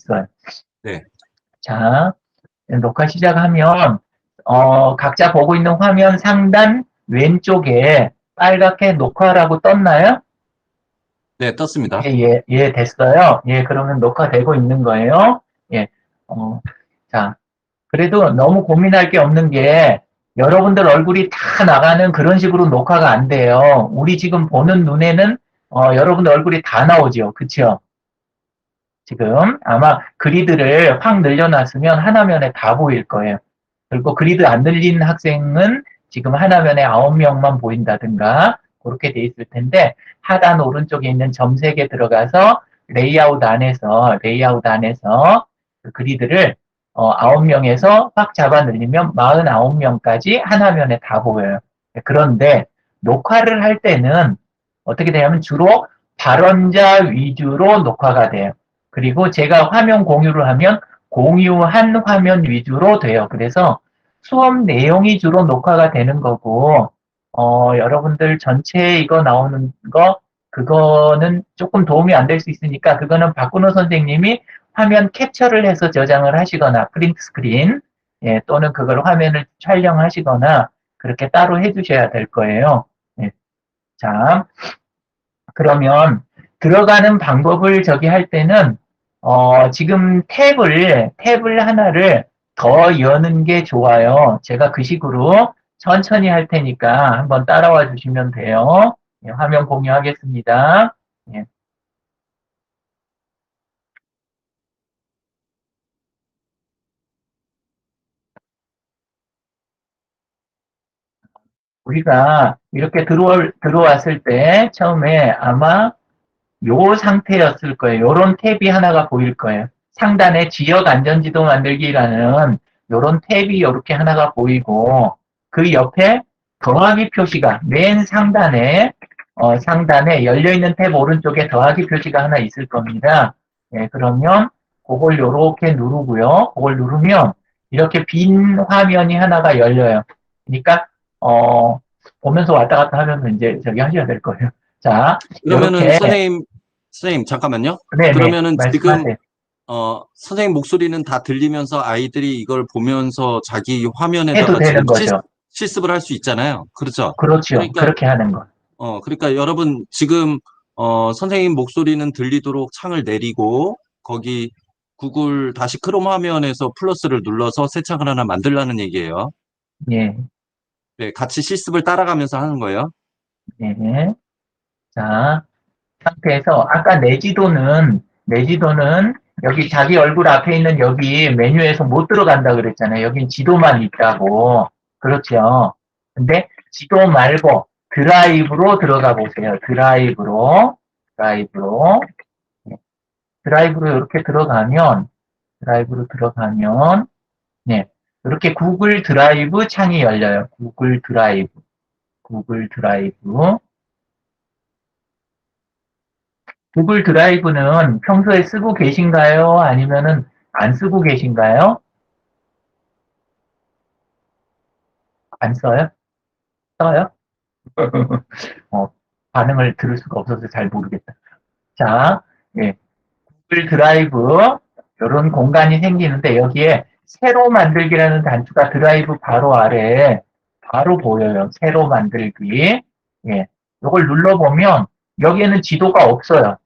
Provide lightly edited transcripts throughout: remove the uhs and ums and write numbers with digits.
있어요. 네. 자, 녹화 시작하면 각자 보고 있는 화면 상단 왼쪽에 빨갛게 녹화라고 떴나요? 네, 떴습니다. 예, 됐어요. 예, 그러면 녹화되고 있는 거예요. 예, 자, 그래도 너무 고민할 게 없는 게 여러분들 얼굴이 다 나가는 그런 식으로 녹화가 안 돼요. 우리 지금 보는 눈에는 여러분들 얼굴이 다 나오죠. 그쵸? 지금 아마 그리드를 확 늘려놨으면 하나면에 다 보일 거예요. 그리고 그리드 안 늘린 학생은 지금 하나면에 9명만 보인다든가 그렇게 돼 있을 텐데 하단 오른쪽에 있는 점 3개 들어가서 레이아웃 안에서 그 그리드를 9명에서 확 잡아 늘리면 49명까지 하나면에 다 보여요. 그런데 녹화를 할 때는 어떻게 되냐면 주로 발언자 위주로 녹화가 돼요. 그리고 제가 화면 공유를 하면 공유한 화면 위주로 돼요. 그래서 수업 내용이 주로 녹화가 되는 거고, 여러분들 전체 이거 나오는 거, 그거는 조금 도움이 안 될 수 있으니까, 그거는 박근호 선생님이 화면 캡처를 해서 저장을 하시거나, 프린트 스크린, 예, 또는 그걸 화면을 촬영하시거나, 그렇게 따로 해주셔야 될 거예요. 예, 자, 그러면 들어가는 방법을 저기 할 때는 지금 탭을 하나를 더 여는 게 좋아요. 제가 그 식으로 천천히 할 테니까 한번 따라와 주시면 돼요. 예, 화면 공유하겠습니다. 예. 우리가 이렇게 들어왔을 때 처음에 아마 요 상태였을 거예요. 요런 탭이 하나가 보일 거예요. 상단에 지역 안전지도 만들기라는 요런 탭이 이렇게 하나가 보이고 그 옆에 더하기 표시가 맨 상단에 열려있는 탭 오른쪽에 더하기 표시가 하나 있을 겁니다. 예, 그러면 그걸 요렇게 누르고요. 그걸 누르면 이렇게 빈 화면이 하나가 열려요. 그러니까 보면서 왔다 갔다 하면서 이제 저기 하셔야 될 거예요. 자, 그러면은 이렇게 선생님, 잠깐만요. 네네, 그러면은 지금, 말씀하세요. 선생님 목소리는 다 들리면서 아이들이 이걸 보면서 자기 해도 화면에다가 지금 되는 거죠. 실습을 할 수 있잖아요. 그렇죠? 그렇죠. 그러니까, 그렇게 하는 거. 그러니까 여러분 지금, 선생님 목소리는 들리도록 창을 내리고, 거기 구글 다시 크롬 화면에서 플러스를 눌러서 새 창을 하나 만들라는 얘기예요. 예, 네, 같이 실습을 따라가면서 하는 거예요. 예. 자, 상태에서 아까 내지도는 여기 자기 얼굴 앞에 있는 여기 메뉴에서 못 들어간다 그랬잖아요. 여긴 지도만 있다고. 그렇죠. 근데 지도 말고 드라이브로 들어가 보세요. 드라이브로. 예, 드라이브로 이렇게 들어가면, 네. 이렇게 구글 드라이브 창이 열려요. 구글 드라이브. 구글 드라이브는 평소에 쓰고 계신가요? 아니면은 안 쓰고 계신가요? 안 써요? 써요? 어, 반응을 들을 수가 없어서 잘 모르겠다. 자, 예. 구글 드라이브, 이런 공간이 생기는데 여기에 새로 만들기라는 단추가 드라이브 바로 아래에 바로 보여요. 새로 만들기. 예. 이걸 눌러보면 여기에는 지도가 없어요.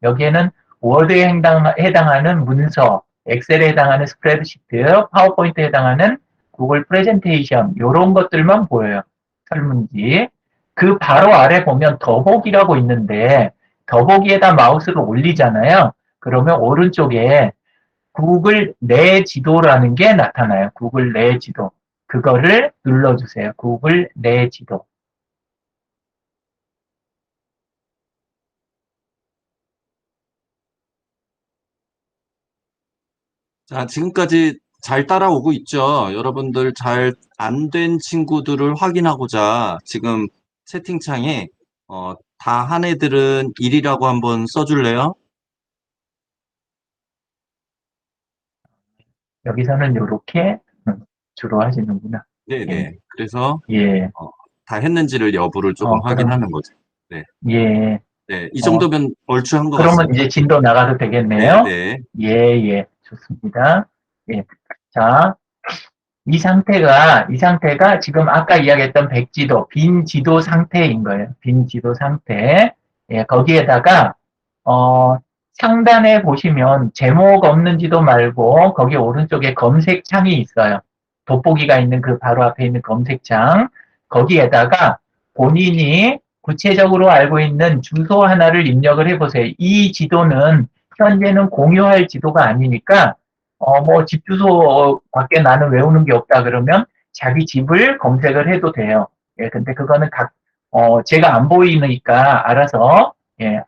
여기에는 워드에 해당하는 문서, 엑셀에 해당하는 스프레드시트, 파워포인트에 해당하는 구글 프레젠테이션 이런 것들만 보여요. 설문지. 그 바로 아래 보면 더보기라고 있는데 더보기에다 마우스를 올리잖아요. 그러면 오른쪽에 구글 내 지도라는 게 나타나요. 구글 내 지도. 그거를 눌러주세요. 구글 내 지도. 자, 지금까지 잘 따라오고 있죠? 여러분들 잘 안 된 친구들을 확인하고자 지금 채팅창에 다 한 애들은 1이라고 한번 써줄래요? 여기서는 이렇게 주로 하시는구나. 예, 네네. 그래서 예, 다 했는지를 여부를 조금 그럼, 확인하는 거죠. 네. 예. 네, 이 어, 정도면 얼추한 것 그러면 같습니다. 이제 진도 나가도 네, 되겠네요. 네. 예, 예, 좋습니다. 예. 자, 이 상태가 지금 아까 이야기했던 백지도, 빈 지도 상태인 거예요. 빈 지도 상태. 예, 거기에다가, 상단에 보시면 제목 없는 지도 말고, 거기 오른쪽에 검색창이 있어요. 돋보기가 있는 그 바로 앞에 있는 검색창. 거기에다가 본인이 구체적으로 알고 있는 주소 하나를 입력을 해보세요. 이 지도는 현재는 공유할 지도가 아니니까 뭐, 집 주소 밖에 나는 외우는 게 없다 그러면 자기 집을 검색을 해도 돼요. 예, 근데 그거는 제가 안 보이니까 알아서, 예,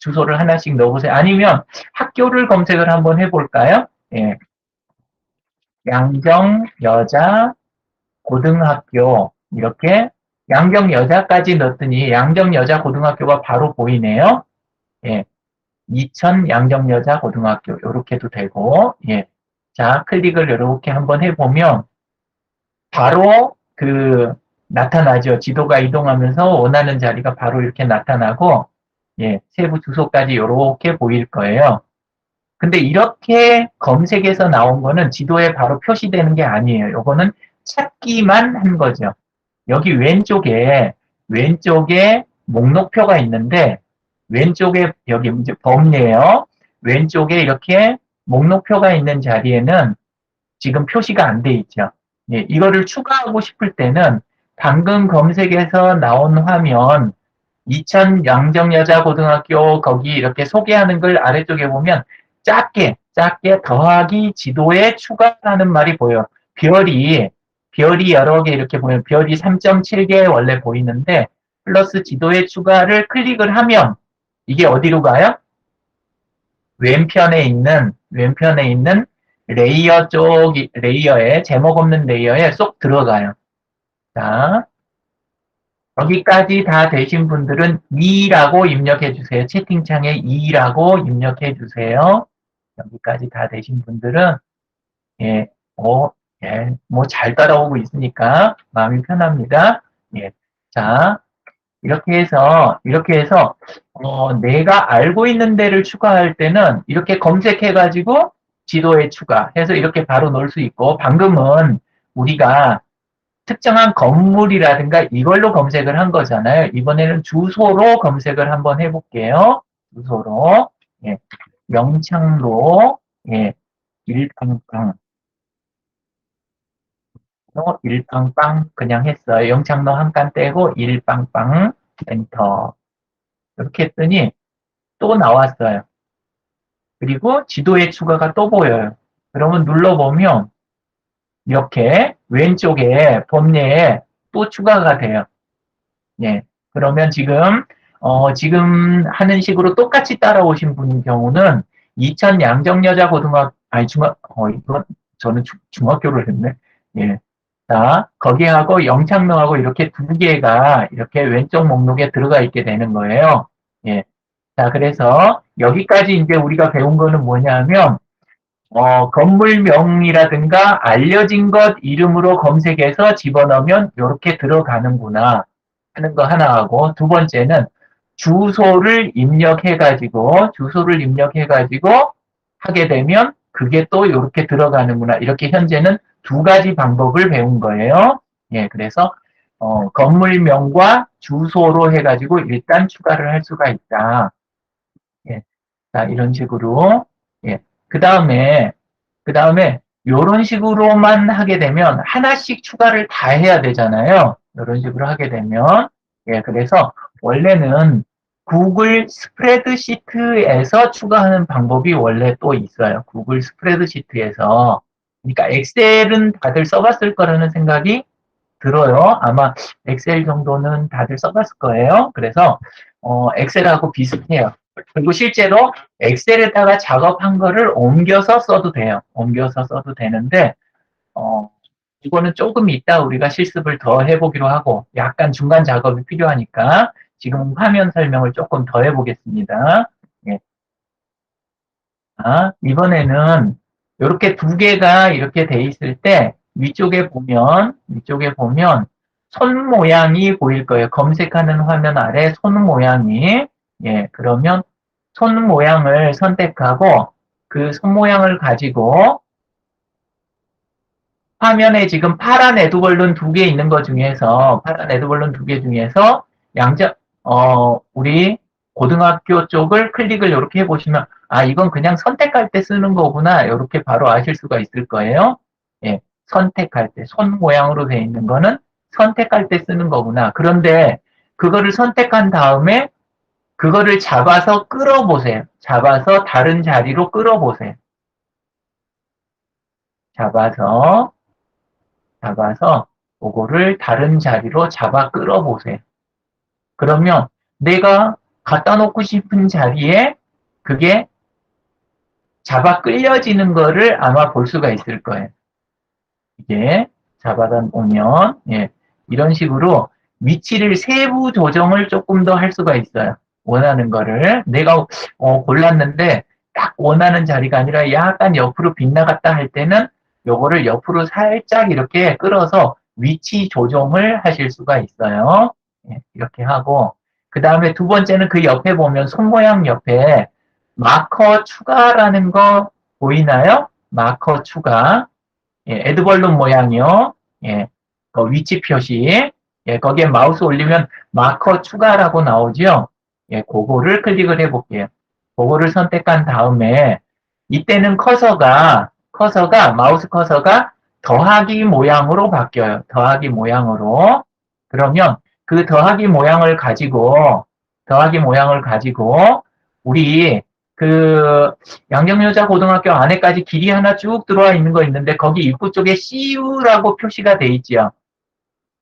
주소를 하나씩 넣어보세요. 아니면 학교를 검색을 한번 해볼까요? 예, 양정 여자 고등학교, 이렇게 양정 여자까지 넣었더니 양정 여자 고등학교가 바로 보이네요. 예, 이천 양정여자 고등학교 이렇게도 되고 예. 자 클릭을 이렇게 한번 해보면 바로 나타나죠. 지도가 이동하면서 원하는 자리가 바로 이렇게 나타나고 예, 세부 주소까지 이렇게 보일 거예요. 근데 이렇게 검색해서 나온 거는 지도에 바로 표시되는 게 아니에요. 요거는 찾기만 한 거죠. 여기 왼쪽에 목록표가 있는데, 왼쪽에, 여기 이제 범례요. 왼쪽에 이렇게 목록표가 있는 자리에는 지금 표시가 안 돼 있죠. 예, 이거를 추가하고 싶을 때는 방금 검색해서 나온 화면, 이천 양정여자고등학교 거기 이렇게 소개하는 걸 아래쪽에 보면 작게 더하기 지도에 추가하는 말이 보여요. 별이 여러 개 이렇게 보면 별이 3.7개 원래 보이는데 플러스 지도에 추가를 클릭을 하면 이게 어디로 가요? 왼편에 있는 레이어에 제목 없는 레이어에 쏙 들어가요. 자, 여기까지 다 되신 분들은 2라고 입력해 주세요. 채팅창에 2라고 입력해 주세요. 여기까지 다 되신 분들은 예, 뭐 잘 따라오고 있으니까 마음이 편합니다. 예. 자, 이렇게 해서 내가 알고 있는 데를 추가할 때는 이렇게 검색해가지고 지도에 추가해서 이렇게 바로 넣을 수 있고 방금은 우리가 특정한 건물이라든가 이걸로 검색을 한 거잖아요. 이번에는 주소로 검색을 한번 해볼게요. 주소로. 예. 명창로, 예. 일팡팡, 일팡팡, 그냥 했어요. 영창로 한 칸 떼고, 일팡팡, 엔터. 이렇게 했더니 또 나왔어요. 그리고 지도의 추가가 또 보여요. 그러면 눌러보면, 이렇게 왼쪽에 범례에 또 추가가 돼요. 예. 그러면 지금 하는 식으로 똑같이 따라오신 분인 경우는 이천 양정여자고등학교, 아니, 이건 저는 중학교를 했네. 예. 자, 거기하고 영창로하고 이렇게 두 개가 이렇게 왼쪽 목록에 들어가 있게 되는 거예요. 예. 자, 그래서 여기까지 이제 우리가 배운 거는 뭐냐면, 건물명이라든가 알려진 것 이름으로 검색해서 집어넣으면 이렇게 들어가는구나 하는 거 하나 하고 두 번째는 주소를 입력해가지고 하게 되면 그게 또 이렇게 들어가는구나. 이렇게 현재는 두 가지 방법을 배운 거예요. 예, 그래서 건물명과 주소로 해가지고 일단 추가를 할 수가 있다. 예, 자, 이런 식으로. 예, 그 다음에 이런 식으로만 하게 되면 하나씩 추가를 다 해야 되잖아요. 이런 식으로 하게 되면 예, 그래서 원래는 구글 스프레드시트에서 추가하는 방법이 원래 또 있어요. 구글 스프레드시트에서. 그러니까 엑셀은 다들 써봤을 거라는 생각이 들어요. 아마 엑셀 정도는 다들 써봤을 거예요. 그래서 엑셀하고 비슷해요. 그리고 실제로 엑셀에다가 작업한 거를 옮겨서 써도 돼요. 옮겨서 써도 되는데 어, 이거는 조금 이따 우리가 실습을 더 해보기로 하고 약간 중간 작업이 필요하니까 지금 화면 설명을 조금 더 해보겠습니다. 예. 이번에는 이렇게 두 개가 이렇게 돼 있을 때 위쪽에 보면 손 모양이 보일 거예요. 검색하는 화면 아래 손 모양이 예, 그러면 손 모양을 선택하고 그 손 모양을 가지고 화면에 지금 파란 에드벌룬 2개 있는 것 중에서 파란 에드벌룬 2개 중에서 양자 우리 고등학교 쪽을 클릭을 이렇게 해보시면 아 이건 그냥 선택할 때 쓰는 거구나 이렇게 바로 아실 수가 있을 거예요. 예, 선택할 때 손 모양으로 되어 있는 거는 선택할 때 쓰는 거구나. 그런데 그거를 선택한 다음에 그거를 잡아서 끌어보세요. 잡아서 다른 자리로 끌어보세요. 잡아서 그거를 다른 자리로 잡아 끌어보세요. 그러면 내가 갖다 놓고 싶은 자리에 그게 잡아 끌려지는 거를 아마 볼 수가 있을 거예요. 이게 잡아다 오면 예, 이런 식으로 위치를 세부 조정을 조금 더 할 수가 있어요. 원하는 거를 내가 골랐는데 딱 원하는 자리가 아니라 약간 옆으로 빗나갔다 할 때는 요거를 옆으로 살짝 이렇게 끌어서 위치 조정을 하실 수가 있어요. 예, 이렇게 하고 그 다음에 두 번째는 그 옆에 보면 손 모양 옆에 마커 추가라는 거 보이나요? 마커 추가. 예, 에드벌룬 모양이요. 예, 그 위치 표시. 예, 거기에 마우스 올리면 마커 추가라고 나오죠. 예, 그거를 클릭을 해볼게요. 그거를 선택한 다음에 이때는 마우스 커서가 더하기 모양으로 바뀌어요. 더하기 모양으로. 그러면 그 더하기 모양을 가지고 우리 그 양정여자 고등학교 안에까지 길이 하나 쭉 들어와 있는 거 있는데 거기 입구 쪽에 CU라고 표시가 돼 있지요.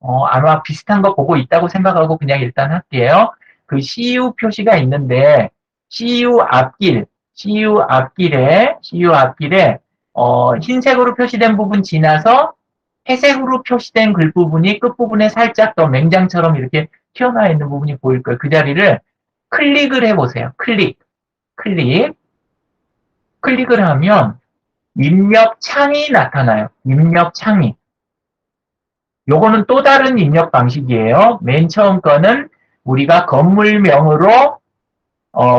아마 비슷한 거 보고 있다고 생각하고 그냥 일단 할게요. 그 CU 표시가 있는데 CU 앞길에 흰색으로 표시된 부분 지나서 회색으로 표시된 글 부분이 끝부분에 살짝 더 맹장처럼 이렇게 튀어나와 있는 부분이 보일 거예요. 그 자리를 클릭을 해보세요. 클릭을 하면 입력창이 나타나요. 입력창이. 요거는 또 다른 입력 방식이에요. 맨 처음 거는 우리가 건물명으로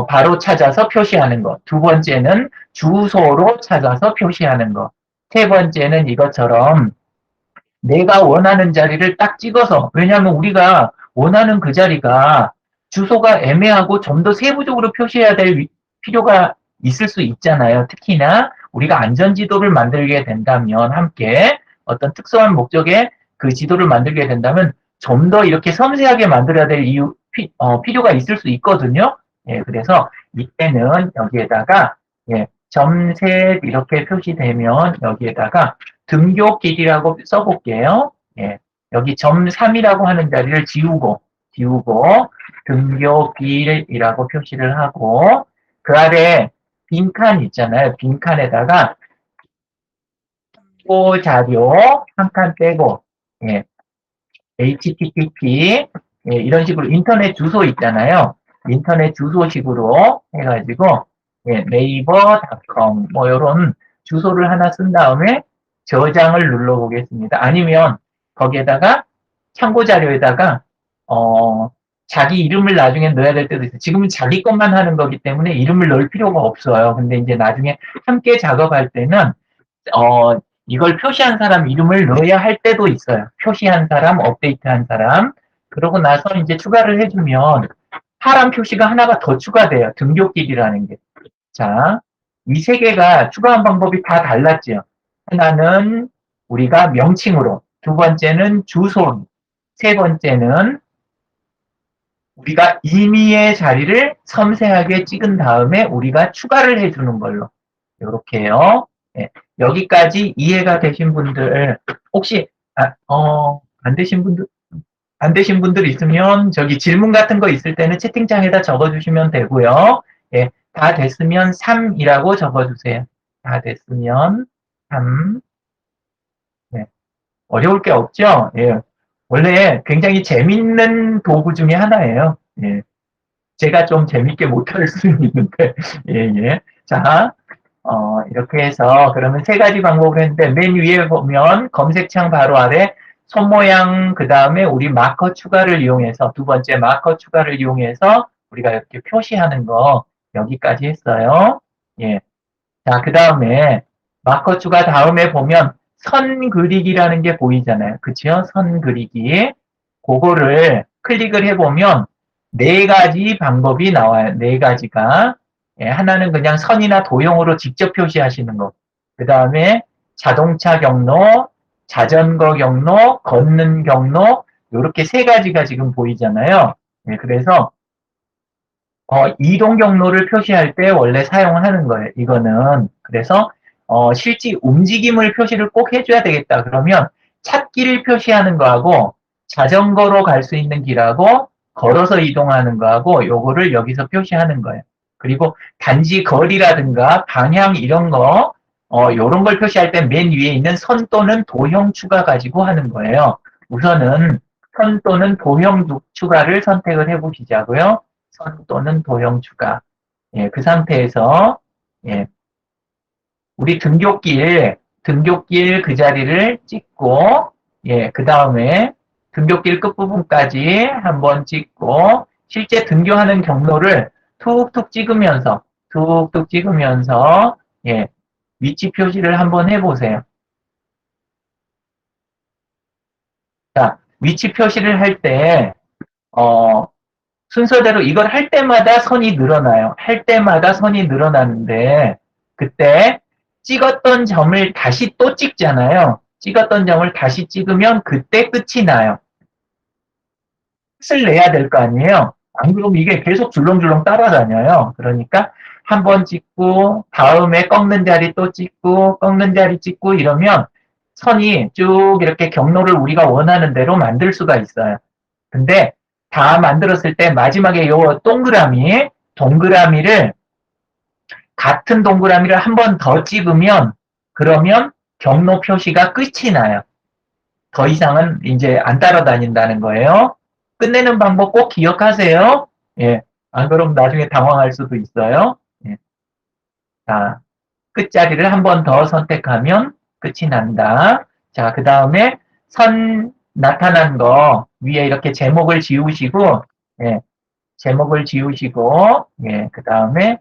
바로 찾아서 표시하는 것. 두 번째는 주소로 찾아서 표시하는 것. 세 번째는 이것처럼 내가 원하는 자리를 딱 찍어서 왜냐하면 우리가 원하는 그 자리가 주소가 애매하고 좀 더 세부적으로 표시해야 될 필요가 있을 수 있잖아요. 특히나 우리가 안전지도를 만들게 된다면 함께 어떤 특수한 목적의 그 지도를 만들게 된다면 좀 더 이렇게 섬세하게 만들어야 될 필요가 있을 수 있거든요. 예, 그래서 이때는 여기에다가 예, 점셋 이렇게 표시되면 여기에다가 등교길이라고 써볼게요. 예, 여기 점 3이라고 하는 자리를 지우고 등교길이라고 표시를 하고 그 아래 빈칸 있잖아요. 빈칸에다가 또 자료 한 칸 빼고 예, http 예, 이런 식으로 인터넷 주소 있잖아요. 인터넷 주소식으로 해가지고 예, 네이버.com 뭐 이런 주소를 하나 쓴 다음에 저장을 눌러보겠습니다. 아니면 거기에다가 참고 자료에다가 자기 이름을 나중에 넣어야 될 때도 있어요. 지금은 자기 것만 하는 거기 때문에 이름을 넣을 필요가 없어요. 근데 이제 나중에 함께 작업할 때는 이걸 표시한 사람 이름을 넣어야 할 때도 있어요. 표시한 사람, 업데이트한 사람. 그러고 나서 이제 추가를 해주면 파란 표시가 하나가 더 추가돼요. 등교길이라는 게. 자, 이 세 개가 추가한 방법이 다 달랐죠. 하나는 우리가 명칭으로, 두 번째는 주소, 세 번째는 우리가 임의의 자리를 섬세하게 찍은 다음에 우리가 추가를 해주는 걸로. 이렇게요. 네, 여기까지 이해가 되신 분들, 혹시, 안 되신 분들 있으면 저기 질문 같은 거 있을 때는 채팅창에다 적어주시면 되고요. 예, 다 됐으면 3이라고 적어주세요. 다 됐으면 3. 네, 어려울 게 없죠? 예. 원래 굉장히 재밌는 도구 중에 하나예요. 예. 제가 좀 재밌게 못할 수는 있는데, 예, 예. 자, 이렇게 해서 그러면 세 가지 방법을 했는데 맨 위에 보면 검색창 바로 아래 손 모양 그 다음에 우리 마커 추가를 이용해서 두 번째 마커 추가를 이용해서 우리가 이렇게 표시하는 거 여기까지 했어요. 예. 자, 그 다음에 마커 추가 다음에 보면 선 그리기라는 게 보이잖아요. 그치요? 선 그리기. 그거를 클릭을 해보면 네 가지 방법이 나와요. 네 가지가. 예, 하나는 그냥 선이나 도형으로 직접 표시하시는 거. 그 다음에 자동차 경로, 자전거 경로, 걷는 경로, 이렇게 세 가지가 지금 보이잖아요. 예, 그래서 이동 경로를 표시할 때 원래 사용하는 거예요. 이거는. 그래서 실제 움직임을 표시를 꼭 해줘야 되겠다. 그러면 찾기를 표시하는 거하고 자전거로 갈 수 있는 길하고 걸어서 이동하는 거하고 요거를 여기서 표시하는 거예요. 그리고 단지 거리라든가 방향 이런 거 요런 걸 표시할 때 맨 위에 있는 선 또는 도형 추가 가지고 하는 거예요. 우선은 선 또는 도형 추가를 선택을 해보시자고요. 선 또는 도형 추가. 예, 그 상태에서 예, 우리 등굣길 그 자리를 찍고 예, 그 다음에 등굣길 끝부분까지 한번 찍고 실제 등교하는 경로를 툭툭 찍으면서 예, 위치 표시를 한번 해보세요. 자, 위치 표시를 할 때 순서대로 이걸 할 때마다 선이 늘어나요. 할 때마다 선이 늘어나는데 그때 찍었던 점을 다시 또 찍잖아요. 찍었던 점을 다시 찍으면 그때 끝이 나요. 끝을 내야 될 거 아니에요. 안 그러면 이게 계속 줄렁줄렁 따라다녀요. 그러니까 한 번 찍고 다음에 꺾는 자리 또 찍고 꺾는 자리 찍고 이러면 선이 쭉 이렇게 경로를 우리가 원하는 대로 만들 수가 있어요. 근데 다 만들었을 때 마지막에 요 동그라미를 같은 동그라미를 한 번 더 찍으면 그러면 경로 표시가 끝이 나요. 더 이상은 이제 안 따라다닌다는 거예요. 끝내는 방법 꼭 기억하세요. 예. 안 그러면 나중에 당황할 수도 있어요. 예. 자, 끝자리를 한 번 더 선택하면 끝이 난다. 자, 그 다음에 선 나타난 거 위에 이렇게 제목을 지우시고, 예, 제목을 지우시고, 예, 그 다음에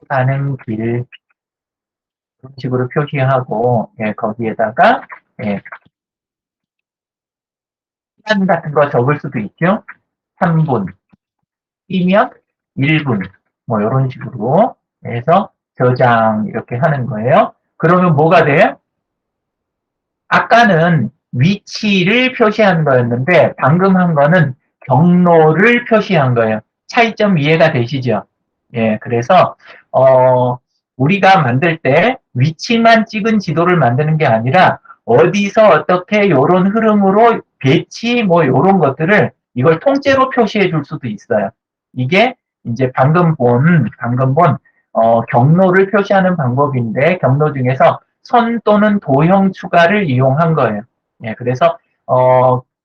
가는 길 그런 식으로 표시하고, 예, 거기에다가 예, 시간 같은 거 적을 수도 있죠. 3분, 뛰면 1분, 뭐 이런 식으로 해서 저장 이렇게 하는 거예요. 그러면 뭐가 돼요? 아까는 위치를 표시한 거였는데 방금 한 거는 경로를 표시한 거예요. 차이점 이해가 되시죠? 예, 그래서 우리가 만들 때 위치만 찍은 지도를 만드는 게 아니라 어디서 어떻게 요런 흐름으로 배치 뭐 요런 것들을 이걸 통째로 표시해 줄 수도 있어요. 이게 이제 방금 본 경로를 표시하는 방법인데 경로 중에서 선 또는 도형 추가를 이용한 거예요. 예, 그래서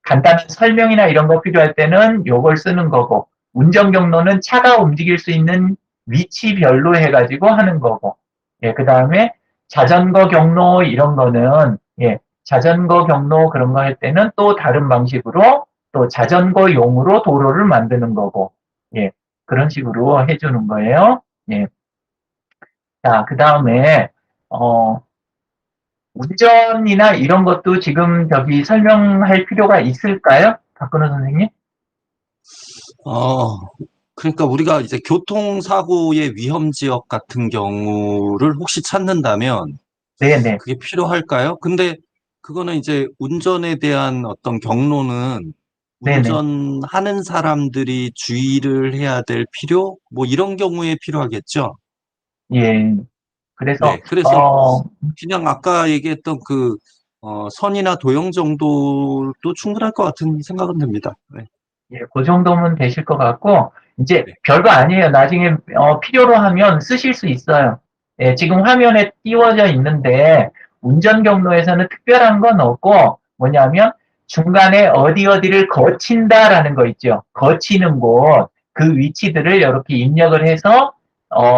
간단한 설명이나 이런 거 필요할 때는 요걸 쓰는 거고 운전 경로는 차가 움직일 수 있는 위치별로 해가지고 하는 거고 예, 그 다음에 자전거 경로 이런 거는 예, 자전거 경로 그런 거 할 때는 또 다른 방식으로 또 자전거용으로 도로를 만드는 거고 예, 그런 식으로 해주는 거예요. 예. 자, 그 다음에 운전이나 이런 것도 지금 저기 설명할 필요가 있을까요? 박근호 선생님? 어, 그러니까 우리가 이제 교통사고의 위험 지역 같은 경우를 혹시 찾는다면 네네. 그게 필요할까요? 근데 그거는 이제 운전에 대한 어떤 경로는 네네. 운전하는 사람들이 주의를 해야 될 필요? 뭐 이런 경우에 필요하겠죠? 예. 그래서, 네. 그래서 그냥 아까 얘기했던 선이나 도형 정도도 충분할 것 같은 생각은 듭니다. 네. 예, 그 정도면 되실 것 같고, 이제 네. 별거 아니에요. 나중에, 필요로 하면 쓰실 수 있어요. 예, 지금 화면에 띄워져 있는데, 운전 경로에서는 특별한 건 없고, 뭐냐면, 중간에 어디를 거친다라는 거 있죠. 거치는 곳, 그 위치들을 이렇게 입력을 해서,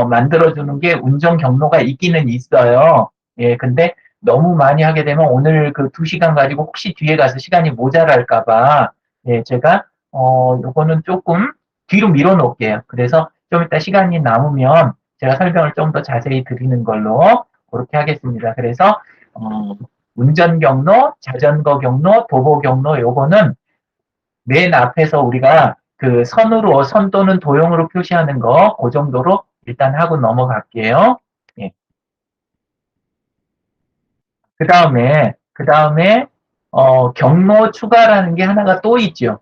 만들어주는 게 운전 경로가 있기는 있어요. 예, 근데 너무 많이 하게 되면 오늘 그 2시간 가지고 혹시 뒤에 가서 시간이 모자랄까봐, 예, 제가 요거는 조금 뒤로 밀어 놓을게요. 그래서 좀 이따 시간이 남으면 제가 설명을 좀 더 자세히 드리는 걸로 그렇게 하겠습니다. 그래서, 운전 경로, 자전거 경로, 도보 경로, 요거는 맨 앞에서 우리가 그 선으로, 선 또는 도형으로 표시하는 거, 그 정도로 일단 하고 넘어갈게요. 예. 그 다음에, 경로 추가라는 게 하나가 또 있죠.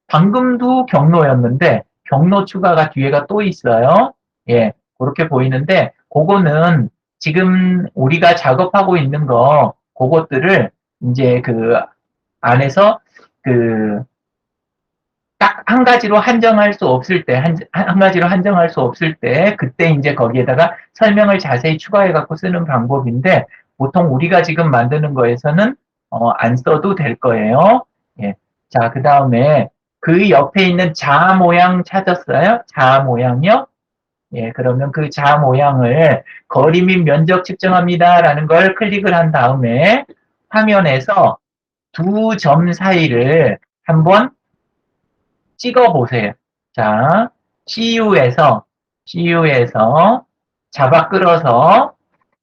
방금도 경로였는데, 경로 추가가 뒤에가 또 있어요. 예, 그렇게 보이는데, 그거는 지금 우리가 작업하고 있는 거, 그것들을 이제 그 안에서 그 딱 한 가지로 한정할 수 없을 때, 한 가지로 한정할 수 없을 때, 그때 이제 거기에다가 설명을 자세히 추가해 갖고 쓰는 방법인데, 보통 우리가 지금 만드는 거에서는, 안 써도 될 거예요. 예. 자, 그 다음에 그 옆에 있는 자 모양 찾았어요? 자 모양이요? 예, 그러면 그 자 모양을 거리 및 면적 측정합니다라는 걸 클릭을 한 다음에 화면에서 두 점 사이를 한번 찍어 보세요. 자, CU에서 잡아 끌어서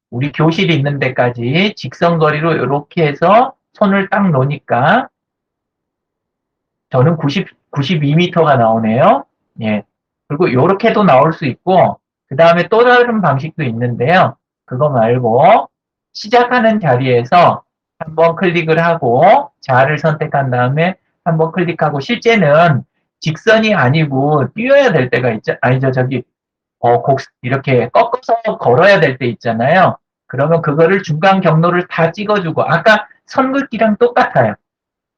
우리 교실 있는 데까지 직선거리로 이렇게 해서 손을 딱 놓으니까 저는 92m가 나오네요. 예. 그리고 이렇게도 나올 수 있고, 그 다음에 또 다른 방식도 있는데요. 그거 말고, 시작하는 자리에서 한번 클릭을 하고, 자를 선택한 다음에 한번 클릭하고, 실제는 직선이 아니고 뛰어야 될 때가 있죠. 아니죠. 저기, 이렇게 꺾어서 걸어야 될 때 있잖아요. 그러면 그거를 중간 경로를 다 찍어주고, 아까 선긋기랑 똑같아요.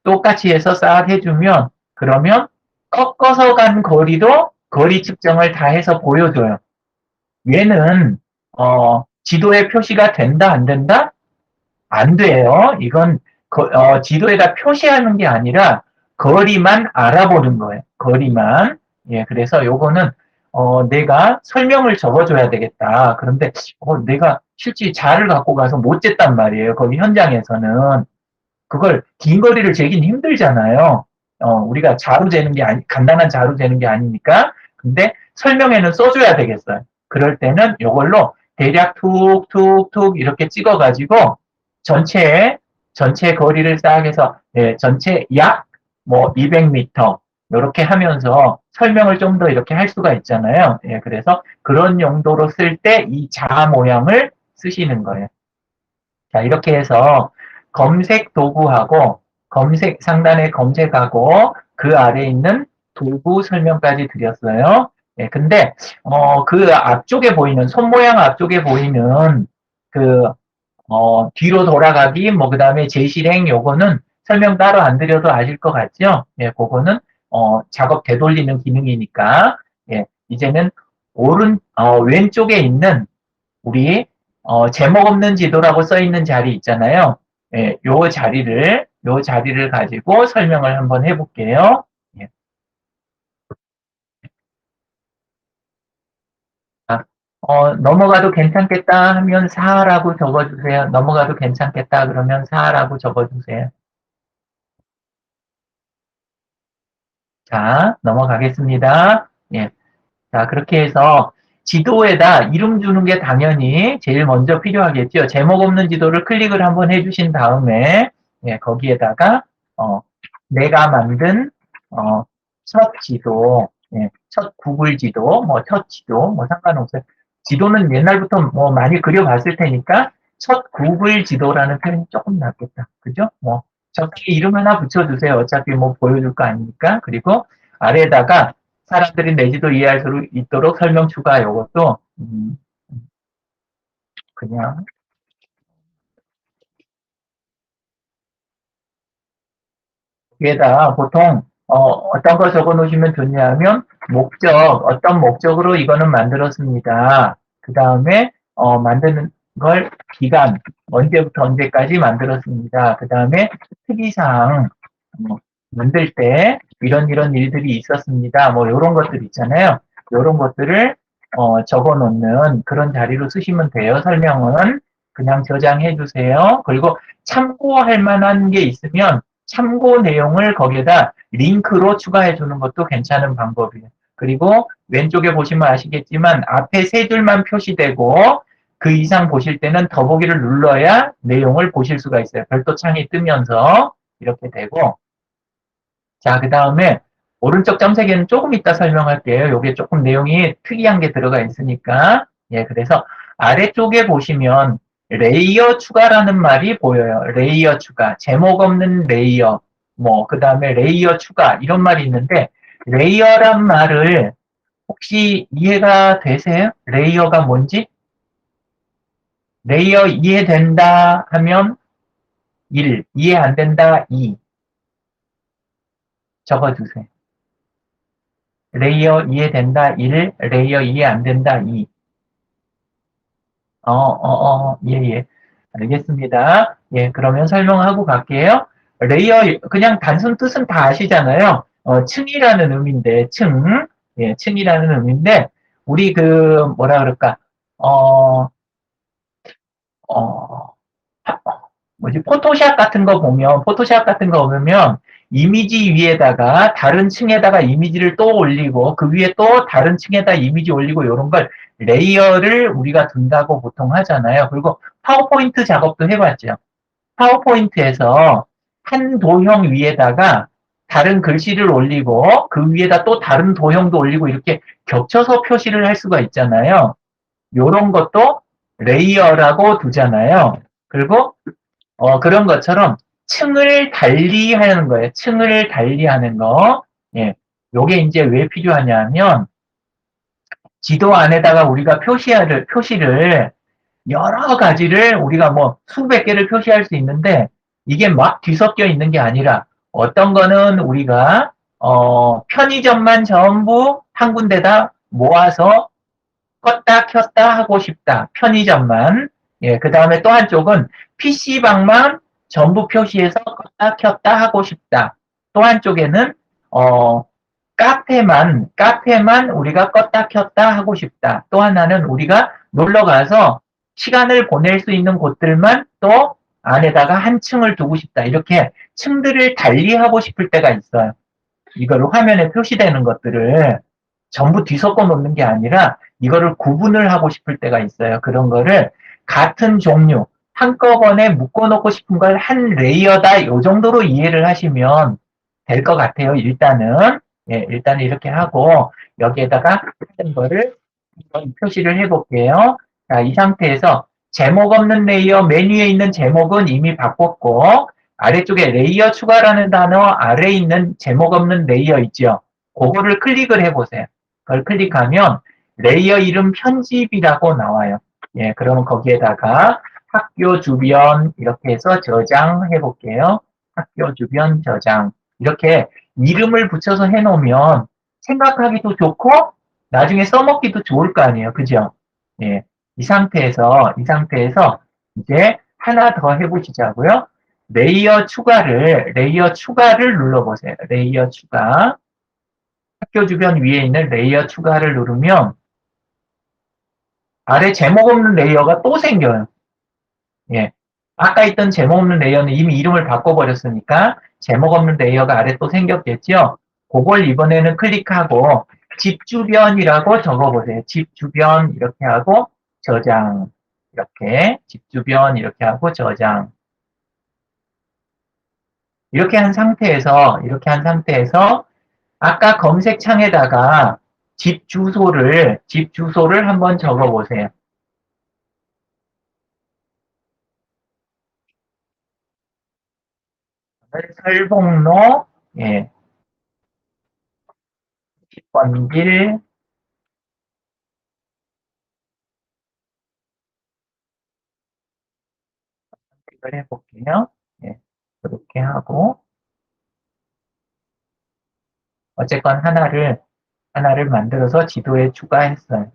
똑같이 해서 싹 해주면 그러면 꺾어서 간 거리도 거리 측정을 다 해서 보여줘요. 얘는 지도에 표시가 된다 안 된다? 안 돼요. 이건 지도에다 표시하는 게 아니라 거리만 알아보는 거예요. 거리만. 예, 그래서 요거는 내가 설명을 적어줘야 되겠다. 그런데 내가 실제 자를 갖고 가서 못 쟀단 말이에요. 거기 현장에서는. 그걸 긴 거리를 재긴 힘들잖아요. 우리가 자로 재는 게 간단한 자로 재는 게 아니니까. 근데 설명에는 써줘야 되겠어요. 그럴 때는 이걸로 대략 툭툭툭 이렇게 찍어가지고 전체 거리를 싹 해서 전체 약 뭐 200m 이렇게 하면서 설명을 좀 더 이렇게 할 수가 있잖아요. 예, 그래서 그런 용도로 쓸 때 이 자 모양을 쓰시는 거예요. 자, 이렇게 해서 검색 도구하고 상단에 검색하고 그 아래에 있는 도구 설명까지 드렸어요. 예, 근데 그 앞쪽에 보이는 손 모양 앞쪽에 보이는 그 뒤로 돌아가기 뭐 그다음에 재실행 요거는 설명 따로 안 드려도 아실 것 같죠? 예, 그거는 작업 되돌리는 기능이니까 예, 이제는 왼쪽에 있는 우리 제목 없는 지도라고 써 있는 자리 있잖아요. 예, 요 자리를 가지고 설명을 한번 해볼게요. 예. 아, 넘어가도 괜찮겠다 하면 4라고 적어주세요. 넘어가도 괜찮겠다 그러면 4라고 적어주세요. 자, 넘어가겠습니다. 예. 자, 그렇게 해서 지도에다 이름 주는 게 당연히 제일 먼저 필요하겠죠. 제목 없는 지도를 클릭을 한번 해주신 다음에, 예, 거기에다가, 내가 만든, 첫 지도, 예, 첫 구글 지도, 뭐, 첫 지도, 뭐, 상관없어요. 지도는 옛날부터 뭐 많이 그려봤을 테니까, 첫 구글 지도라는 표현이 조금 낫겠다. 그죠? 뭐, 적당히 이름 하나 붙여주세요. 어차피 뭐 보여줄 거 아니니까. 그리고 아래에다가 사람들이 내지도 이해할 수 있도록 설명 추가 이것도 그냥 여기에다 보통 어떤 거 적어 놓으시면 좋냐면 목적 어떤 목적으로 이거는 만들었습니다. 그 다음에 만드는 걸 기간 언제부터 언제까지 만들었습니다. 그 다음에 특이사항 만들 때 이런 일들이 있었습니다. 뭐 이런 것들 있잖아요. 이런 것들을 적어 놓는 그런 자리로 쓰시면 돼요. 설명은 그냥 저장해 주세요. 그리고 참고할 만한 게 있으면 참고 내용을 거기에다 링크로 추가해 주는 것도 괜찮은 방법이에요. 그리고 왼쪽에 보시면 아시겠지만 앞에 세 줄만 표시되고 그 이상 보실 때는 더보기를 눌러야 내용을 보실 수가 있어요. 별도 창이 뜨면서 이렇게 되고, 자, 그 다음에 오른쪽 점세개는 조금 이따 설명할게요. 이게 조금 내용이 특이한 게 들어가 있으니까. 예, 그래서 아래쪽에 보시면 레이어 추가라는 말이 보여요. 레이어 추가, 제목 없는 레이어, 뭐, 그 다음에 레이어 추가, 이런 말이 있는데, 레이어란 말을 혹시 이해가 되세요? 레이어가 뭔지? 레이어 이해된다 하면 1, 이해 안 된다 2 적어주세요. 레이어 이해된다 1, 레이어 이해 안 된다 2. 예, 예. 알겠습니다. 예, 그러면 설명하고 갈게요. 레이어, 그냥 단순 뜻은 다 아시잖아요. 층이라는 의미인데, 층. 예, 층이라는 의미인데, 우리 뭐라 그럴까, 어, 어, 뭐지, 포토샵 같은 거 보면, 이미지 위에다가 다른 층에다가 이미지를 또 올리고, 그 위에 또 다른 층에다 이미지 올리고, 이런 걸 레이어를 우리가 둔다고 보통 하잖아요. 그리고 파워포인트 작업도 해봤죠. 파워포인트에서 한 도형 위에다가 다른 글씨를 올리고, 그 위에다 또 다른 도형도 올리고, 이렇게 겹쳐서 표시를 할 수가 있잖아요. 요런 것도 레이어라고 두잖아요. 그리고 그런 것처럼 층을 달리하는 거예요. 층을 달리하는 거. 예. 요게 이제 왜 필요하냐면 지도 안에다가 우리가 표시를 여러 가지를 우리가 뭐 수백 개를 표시할 수 있는데 이게 막 뒤섞여 있는 게 아니라 어떤 거는 우리가 편의점만 전부 한 군데다 모아서 껐다 켰다 하고 싶다. 편의점만. 예, 그 다음에 또 한쪽은 PC방만 전부 표시해서 껐다 켰다 하고 싶다. 또 한쪽에는, 카페만 우리가 껐다 켰다 하고 싶다. 또 하나는 우리가 놀러 가서 시간을 보낼 수 있는 곳들만 또 안에다가 한 층을 두고 싶다. 이렇게 층들을 달리하고 싶을 때가 있어요. 이거를 화면에 표시되는 것들을 전부 뒤섞어 놓는 게 아니라 이거를 구분을 하고 싶을 때가 있어요. 그런 거를 같은 종류, 한꺼번에 묶어놓고 싶은 걸 한 레이어다 요 정도로 이해를 하시면 될 것 같아요. 일단은. 예, 일단 이렇게 하고 여기에다가 하는 거를 한번 표시를 해볼게요. 자, 이 상태에서 제목 없는 레이어 메뉴에 있는 제목은 이미 바꿨고 아래쪽에 레이어 추가라는 단어 아래에 있는 제목 없는 레이어 있죠. 그거를 클릭을 해보세요. 그걸 클릭하면 레이어 이름 편집이라고 나와요. 예, 그러면 거기에다가 학교 주변 이렇게 해서 저장해 볼게요. 학교 주변 저장. 이렇게 이름을 붙여서 해놓으면 생각하기도 좋고 나중에 써먹기도 좋을 거 아니에요. 그죠? 예. 이 상태에서 이제 하나 더 해보시자고요. 레이어 추가를 눌러보세요. 레이어 추가. 학교 주변 위에 있는 레이어 추가를 누르면 아래 제목 없는 레이어가 또 생겨요. 예. 아까 있던 제목 없는 레이어는 이미 이름을 바꿔버렸으니까 제목 없는 레이어가 아래 또 생겼겠죠? 그걸 이번에는 클릭하고 집 주변이라고 적어보세요. 집 주변 이렇게 하고 저장. 이렇게 집 주변 이렇게 하고 저장. 이렇게 한 상태에서 아까 검색창에다가 집 주소를 한번 적어보세요. 설봉로, 예, 10번길, 이걸 해볼게요. 예, 그렇게 하고, 어쨌건 하나를 만들어서 지도에 추가했어요.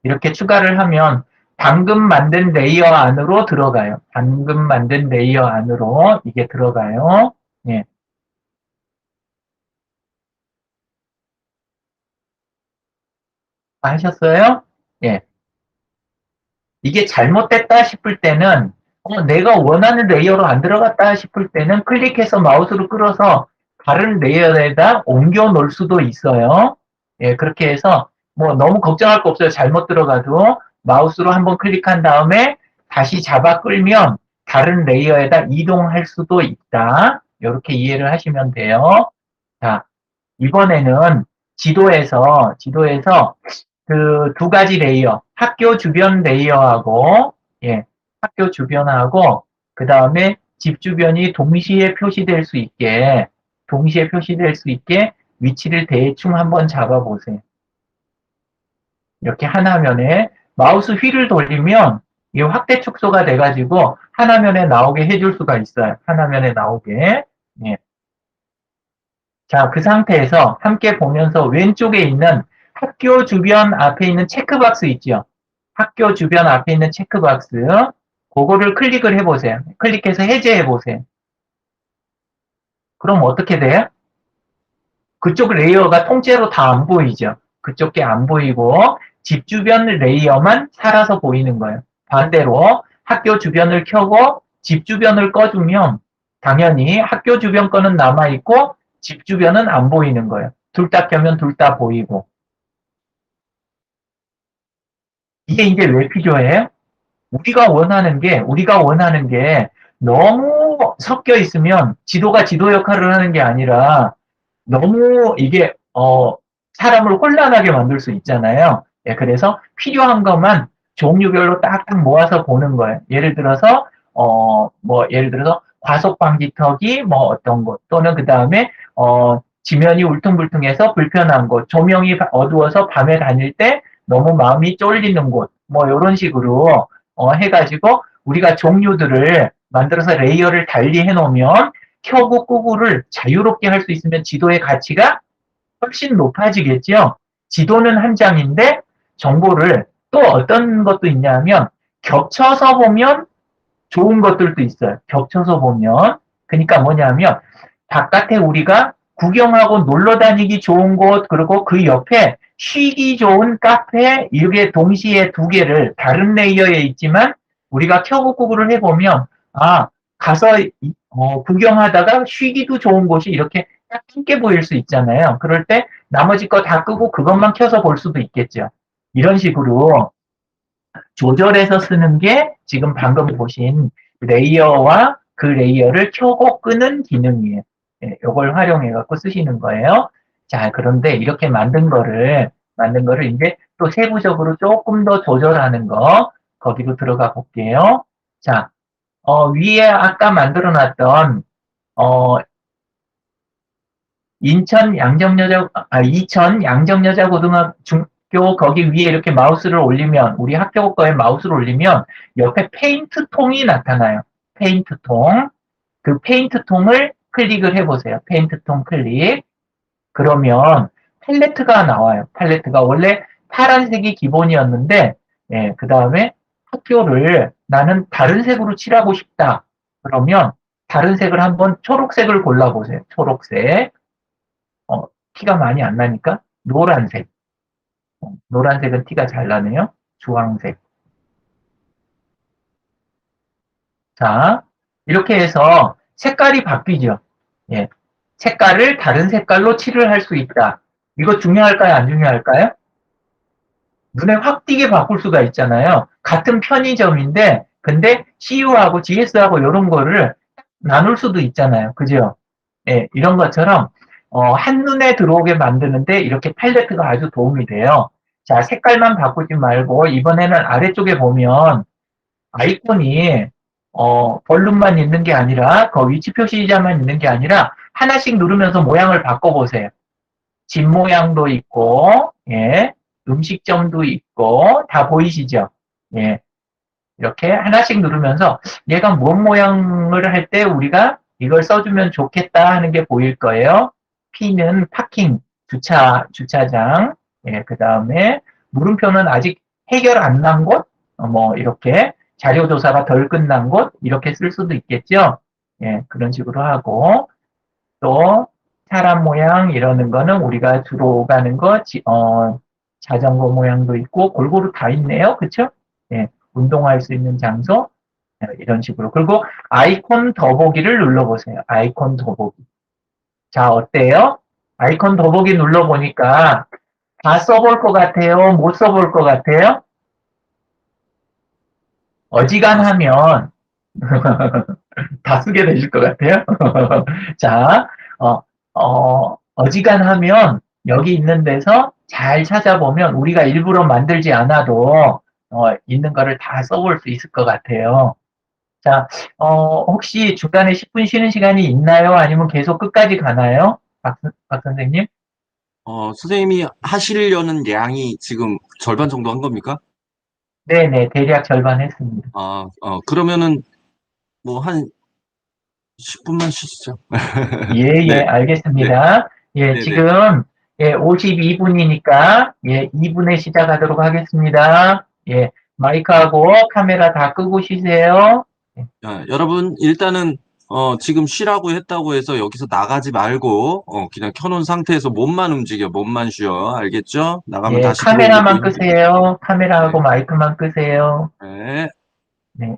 이렇게 추가를 하면 방금 만든 레이어 안으로 들어가요. 방금 만든 레이어 안으로 이게 들어가요. 예, 하셨어요? 예. 이게 잘못됐다 싶을 때는 내가 원하는 레이어로 안 들어갔다 싶을 때는 클릭해서 마우스로 끌어서 다른 레이어에다 옮겨 놓을 수도 있어요. 예, 그렇게 해서 뭐 너무 걱정할 거 없어요. 잘못 들어가도 마우스로 한번 클릭한 다음에 다시 잡아 끌면 다른 레이어에다 이동할 수도 있다. 이렇게 이해를 하시면 돼요. 자, 이번에는 지도에서 그 두 가지 레이어, 학교 주변 레이어하고, 예, 학교 주변하고, 그 다음에 집 주변이 동시에 표시될 수 있게 위치를 대충 한번 잡아보세요. 이렇게 한 화면에 마우스 휠을 돌리면 이 확대 축소가 돼가지고 한 화면에 나오게 해줄 수가 있어요. 한 화면에 나오게. 예. 자, 그 상태에서 함께 보면서 왼쪽에 있는 학교 주변 앞에 있는 체크박스 있죠? 학교 주변 앞에 있는 체크박스, 그거를 클릭을 해보세요. 클릭해서 해제해보세요. 그럼 어떻게 돼요? 그쪽 레이어가 통째로 다 안 보이죠? 그쪽 게 안 보이고 집 주변 레이어만 살아서 보이는 거예요. 반대로 학교 주변을 켜고 집 주변을 꺼주면 당연히 학교 주변 거는 남아있고 집 주변은 안 보이는 거예요. 둘 다 켜면 둘 다 보이고. 이게 이제 왜 필요해요? 우리가 원하는 게 너무 섞여 있으면 지도가 지도 역할을 하는 게 아니라 너무 이게 사람을 혼란하게 만들 수 있잖아요. 예, 그래서 필요한 것만 종류별로 딱딱 모아서 보는 거예요. 예를 들어서 과속 방지턱이 뭐 어떤 것 또는 그 다음에 지면이 울퉁불퉁해서 불편한 곳, 조명이 어두워서 밤에 다닐 때 너무 마음이 쫄리는 곳, 뭐 이런 식으로 해가지고 우리가 종류들을 만들어서 레이어를 달리 해놓으면 켜고 끄고를 자유롭게 할 수 있으면 지도의 가치가 훨씬 높아지겠죠. 지도는 한 장인데 정보를 또 어떤 것도 있냐면 겹쳐서 보면 좋은 것들도 있어요. 겹쳐서 보면. 그러니까 뭐냐면 바깥에 우리가 구경하고 놀러 다니기 좋은 곳 그리고 그 옆에 쉬기 좋은 카페 이게 동시에 두 개를 다른 레이어에 있지만 우리가 켜고 끄고를 해보면 가서 구경하다가 쉬기도 좋은 곳이 이렇게 딱 함께 보일 수 있잖아요. 그럴 때 나머지 거 다 끄고 그것만 켜서 볼 수도 있겠죠. 이런 식으로 조절해서 쓰는 게 지금 방금 보신 레이어와 그 레이어를 켜고 끄는 기능이에요. 예, 이걸 활용해 갖고 쓰시는 거예요. 자, 그런데 이렇게 만든 거를 이제 또 세부적으로 조금 더 조절하는 거, 거기로 들어가 볼게요. 자, 위에 아까 만들어 놨던, 어, 이천 양정여자 중교 거기 위에 이렇게 마우스를 올리면, 우리 학교 거에 마우스를 올리면 옆에 페인트 통이 나타나요. 페인트 통. 그 페인트 통을 클릭을 해보세요. 페인트 통 클릭. 그러면 팔레트가 나와요. 팔레트가 원래 파란색이 기본이었는데, 예, 그 다음에 학교를 나는 다른 색으로 칠하고 싶다. 그러면 다른 색을 한번 초록색을 골라보세요. 초록색. 티가 많이 안 나니까 노란색. 노란색은 티가 잘 나네요. 주황색. 자, 이렇게 해서 색깔이 바뀌죠. 예. 색깔을 다른 색깔로 칠을 할 수 있다. 이거 중요할까요? 안 중요할까요? 눈에 확 띄게 바꿀 수가 있잖아요. 같은 편의점인데, 근데 CU하고 GS하고 이런 거를 나눌 수도 있잖아요. 그죠? 예, 이런 것처럼, 한눈에 들어오게 만드는데 이렇게 팔레트가 아주 도움이 돼요. 자, 색깔만 바꾸지 말고, 이번에는 아래쪽에 보면 아이콘이, 볼륨만 있는 게 아니라, 그 위치 표시자만 있는 게 아니라, 하나씩 누르면서 모양을 바꿔보세요. 집 모양도 있고, 예, 음식점도 있고, 다 보이시죠? 예, 이렇게 하나씩 누르면서 얘가 뭔 모양을 할 때 우리가 이걸 써주면 좋겠다 하는 게 보일 거예요. P는 파킹, 주차장, 예, 그 다음에 물음표는 아직 해결 안 난 곳, 뭐, 이렇게 자료조사가 덜 끝난 곳, 이렇게 쓸 수도 있겠죠? 예, 그런 식으로 하고, 또 사람 모양 이러는 거는 우리가 주로 가는 거 자전거 모양도 있고 골고루 다 있네요. 그쵸? 예, 운동할 수 있는 장소. 이런 식으로. 그리고 아이콘 더보기를 눌러보세요. 아이콘 더보기. 자, 어때요? 아이콘 더보기 눌러보니까 다 써볼 것 같아요? 못 써볼 것 같아요? 아, 어지간하면 다 쓰게 되실 것 같아요? 자, 어지간하면 여기 있는 데서 잘 찾아보면 우리가 일부러 만들지 않아도 있는 거를 다 써볼 수 있을 것 같아요. 자, 혹시 중간에 10분 쉬는 시간이 있나요? 아니면 계속 끝까지 가나요? 박 선생님? 선생님이 하시려는 양이 지금 절반 정도 한 겁니까? 네네, 대략 절반 했습니다. 그러면은 뭐 한 10분만 쉬시죠. 예, 예, 네, 네, 알겠습니다. 예, 네, 네. 지금, 예, 52분이니까, 예, 2분에 시작하도록 하겠습니다. 예, 마이크하고 카메라 다 끄고 쉬세요. 예, 여러분, 일단은, 지금 쉬라고 했다고 해서 여기서 나가지 말고, 그냥 켜놓은 상태에서 몸만 움직여, 몸만 쉬어. 알겠죠? 나가면 예, 다시 들어오기도 카메라만 힘들고. 끄세요. 네, 카메라하고 마이크만 끄세요. 네. 네.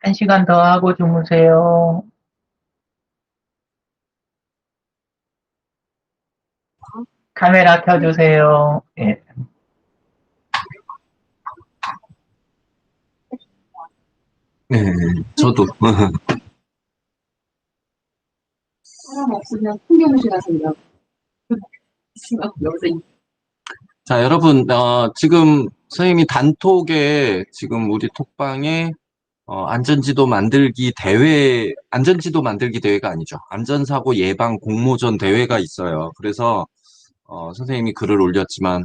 1시간 더 하고 주무세요. 카메라 켜주세요. 예. 네, 저도. 사람 없으면 풍경시가 생겨. 여기서 자, 여러분, 지금 선생님이 단톡에 지금 우리 톡방에 안전지도 만들기 대회가 아니죠. 안전사고 예방 공모전 대회가 있어요. 그래서, 선생님이 글을 올렸지만,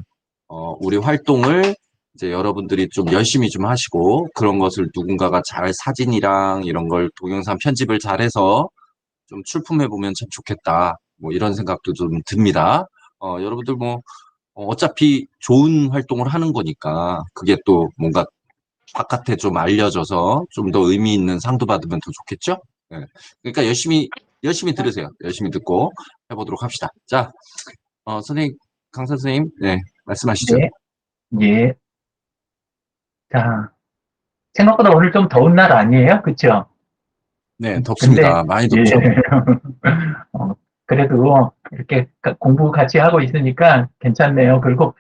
우리 활동을 이제 여러분들이 좀 열심히 좀 하시고, 그런 것을 누군가가 잘 사진이랑 이런 걸 동영상 편집을 잘해서 좀 출품해보면 참 좋겠다. 뭐 이런 생각도 좀 듭니다. 여러분들 뭐, 어차피 좋은 활동을 하는 거니까, 그게 또 뭔가 바깥에 좀 알려져서 좀 더 의미 있는 상도 받으면 더 좋겠죠? 네. 그러니까 열심히 들으세요. 열심히 듣고 해보도록 합시다. 자, 선생님, 강사 선생님, 네, 말씀하시죠. 네. 예. 자, 생각보다 오늘 좀 더운 날 아니에요? 그쵸? 네, 근데, 덥습니다. 많이 예. 덥죠? 어, 그래도 이렇게 공부 같이 하고 있으니까 괜찮네요. 그리고,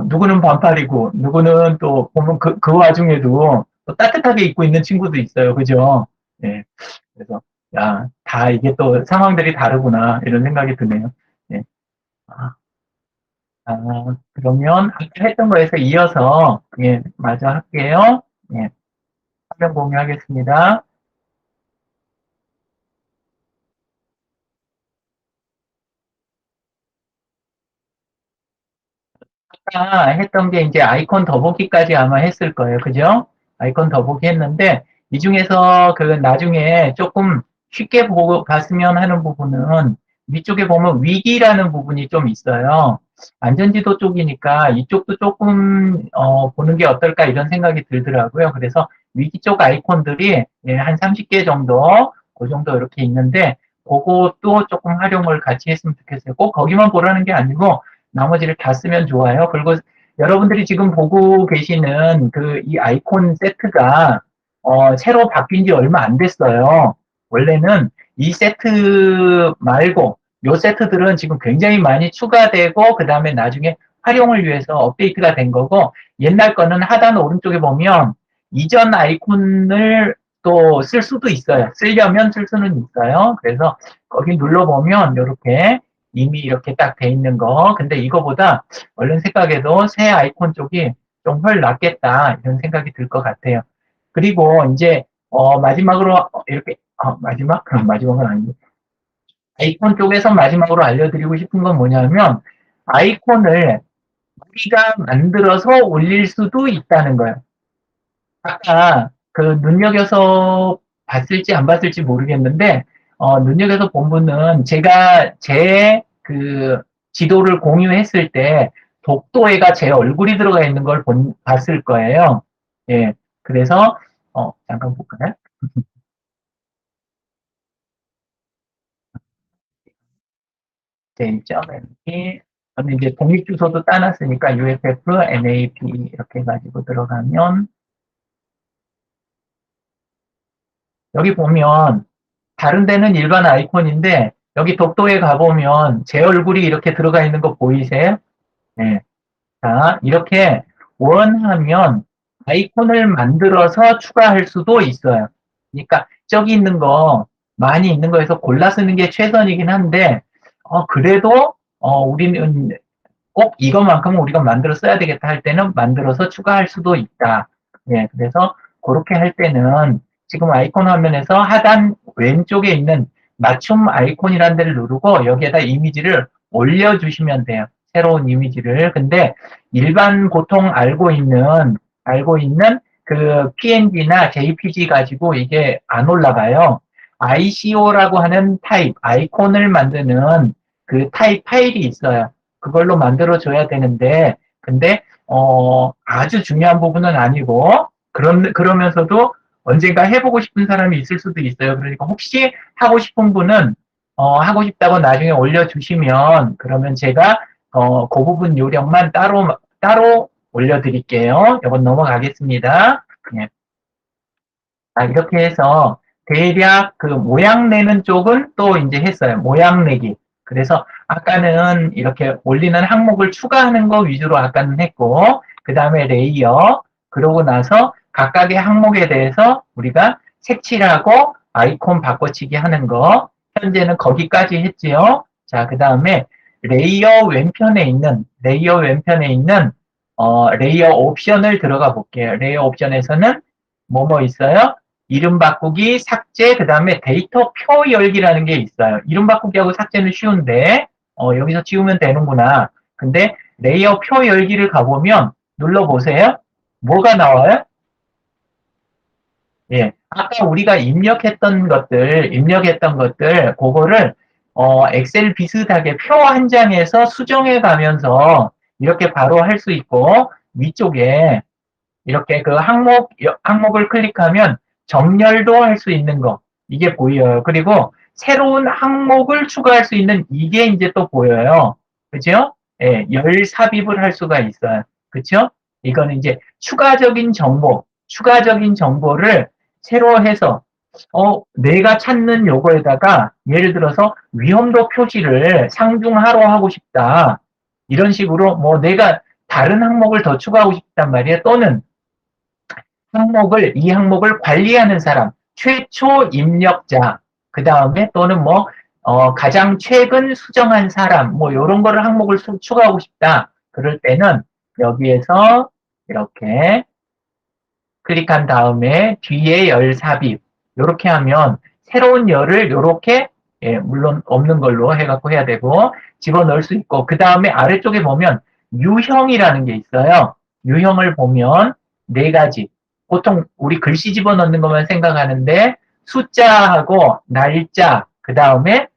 누구는 반팔이고, 누구는 또 보면 그 와중에도 또 따뜻하게 입고 있는 친구도 있어요. 그죠? 예. 그래서, 야, 다 이게 또 상황들이 다르구나, 이런 생각이 드네요. 예. 아, 그러면 아까 했던 거에서 이어서, 예, 마저 할게요. 예, 화면 공유하겠습니다. 아까 했던 게 이제 아이콘 더보기까지 아마 했을 거예요. 그죠? 아이콘 더보기 했는데, 이 중에서 그 나중에 조금 쉽게 보고 봤으면 하는 부분은 위쪽에 보면 위기라는 부분이 좀 있어요. 안전지도 쪽이니까 이쪽도 조금 보는 게 어떨까 이런 생각이 들더라고요. 그래서 위기 쪽 아이콘들이 예, 한 30개 정도, 그 정도 이렇게 있는데, 그것도 조금 활용을 같이 했으면 좋겠어요. 꼭 거기만 보라는 게 아니고, 나머지를 다 쓰면 좋아요. 그리고 여러분들이 지금 보고 계시는 그 이 아이콘 세트가 새로 바뀐 지 얼마 안 됐어요. 원래는 이 세트 말고 요 세트들은 지금 굉장히 많이 추가되고 그 다음에 나중에 활용을 위해서 업데이트가 된 거고 옛날 거는 하단 오른쪽에 보면 이전 아이콘을 또 쓸 수도 있어요. 쓰려면 쓸 수는 있어요. 그래서 거기 눌러보면 이렇게 이미 이렇게 딱 돼 있는 거. 근데 이거보다 얼른 생각해도 새 아이콘 쪽이 좀 훨 낫겠다. 이런 생각이 들 것 같아요. 그리고 이제, 마지막으로 이렇게, 마지막? 그럼 마지막은 아니고. 아이콘 쪽에서 마지막으로 알려드리고 싶은 건 뭐냐면, 아이콘을 우리가 만들어서 올릴 수도 있다는 거예요. 아까 그 눈여겨서 봤을지 안 봤을지 모르겠는데, 눈여겨서 본 분은 제가 제 그 지도를 공유했을 때 독도에가 제 얼굴이 들어가 있는 걸 봤을 거예요. 예. 그래서, 잠깐 볼까요? j.mp. 저는 이제 독립 주소도 따놨으니까 UFF, NAP 이렇게 해가지고 들어가면, 여기 보면 다른 데는 일반 아이콘인데 여기 독도에 가보면 제 얼굴이 이렇게 들어가 있는 거 보이세요? 네. 자, 이렇게 원하면 아이콘을 만들어서 추가할 수도 있어요. 그러니까 저기 있는 거 많이 있는 거에서 골라 쓰는 게 최선이긴 한데 그래도 우리는 꼭 이것만큼은 우리가 만들어 써야 되겠다 할 때는 만들어서 추가할 수도 있다. 예, 그래서 그렇게 할 때는 지금 아이콘 화면에서 하단 왼쪽에 있는 맞춤 아이콘이라는 데를 누르고 여기에다 이미지를 올려주시면 돼요. 새로운 이미지를. 근데 일반 보통 알고 있는 그 PNG나 JPG 가지고 이게 안 올라가요. ICO라고 하는 타입, 아이콘을 만드는 그 타입 파일이 있어요. 그걸로 만들어줘야 되는데, 근데, 아주 중요한 부분은 아니고, 그러면서도 언젠가 해보고 싶은 사람이 있을 수도 있어요. 그러니까 혹시 하고 싶은 분은, 하고 싶다고 나중에 올려주시면, 그러면 제가, 그 부분 요령만 따로 올려드릴게요. 이건 넘어가겠습니다. 네. 이렇게 해서 대략 그 모양 내는 쪽은 또 이제 했어요. 모양 내기. 그래서 아까는 이렇게 올리는 항목을 추가하는 거 위주로 아까는 했고, 그 다음에 레이어, 그러고 나서 각각의 항목에 대해서 우리가 색칠하고 아이콘 바꿔치기 하는 거, 현재는 거기까지 했지요. 자, 그 다음에 레이어 왼편에 있는, 레이어 옵션을 들어가 볼게요. 레이어 옵션에서는 뭐뭐 있어요? 이름 바꾸기, 삭제, 그 다음에 데이터 표 열기라는 게 있어요. 이름 바꾸기하고 삭제는 쉬운데, 여기서 지우면 되는구나. 근데 레이어 표 열기를 가보면 눌러보세요. 뭐가 나와요? 예. 아까 우리가 입력했던 것들, 그거를, 엑셀 비슷하게 표 한 장에서 수정해 가면서 이렇게 바로 할 수 있고, 위쪽에 이렇게 그 항목을 클릭하면 정렬도 할 수 있는 거. 이게 보여요. 그리고 새로운 항목을 추가할 수 있는 이게 이제 또 보여요. 그죠? 예, 열 삽입을 할 수가 있어요. 그쵸? 이거는 이제 추가적인 정보를 새로 해서, 내가 찾는 요거에다가 예를 들어서 위험도 표시를 상중하로 하고 싶다. 이런 식으로 뭐 내가 다른 항목을 더 추가하고 싶단 말이에요. 또는 이 항목을 관리하는 사람, 최초 입력자, 그 다음에 또는 뭐, 가장 최근 수정한 사람, 뭐, 요런 거를 항목을 추가하고 싶다. 그럴 때는 여기에서 이렇게 클릭한 다음에 뒤에 열 삽입, 요렇게 하면 새로운 열을 요렇게, 예, 물론 없는 걸로 해갖고 해야 되고, 집어넣을 수 있고, 그 다음에 아래쪽에 보면 유형이라는 게 있어요. 유형을 보면 네 가지. 보통 우리 글씨 집어넣는 것만 생각하는데 숫자하고 날짜, 그 다음에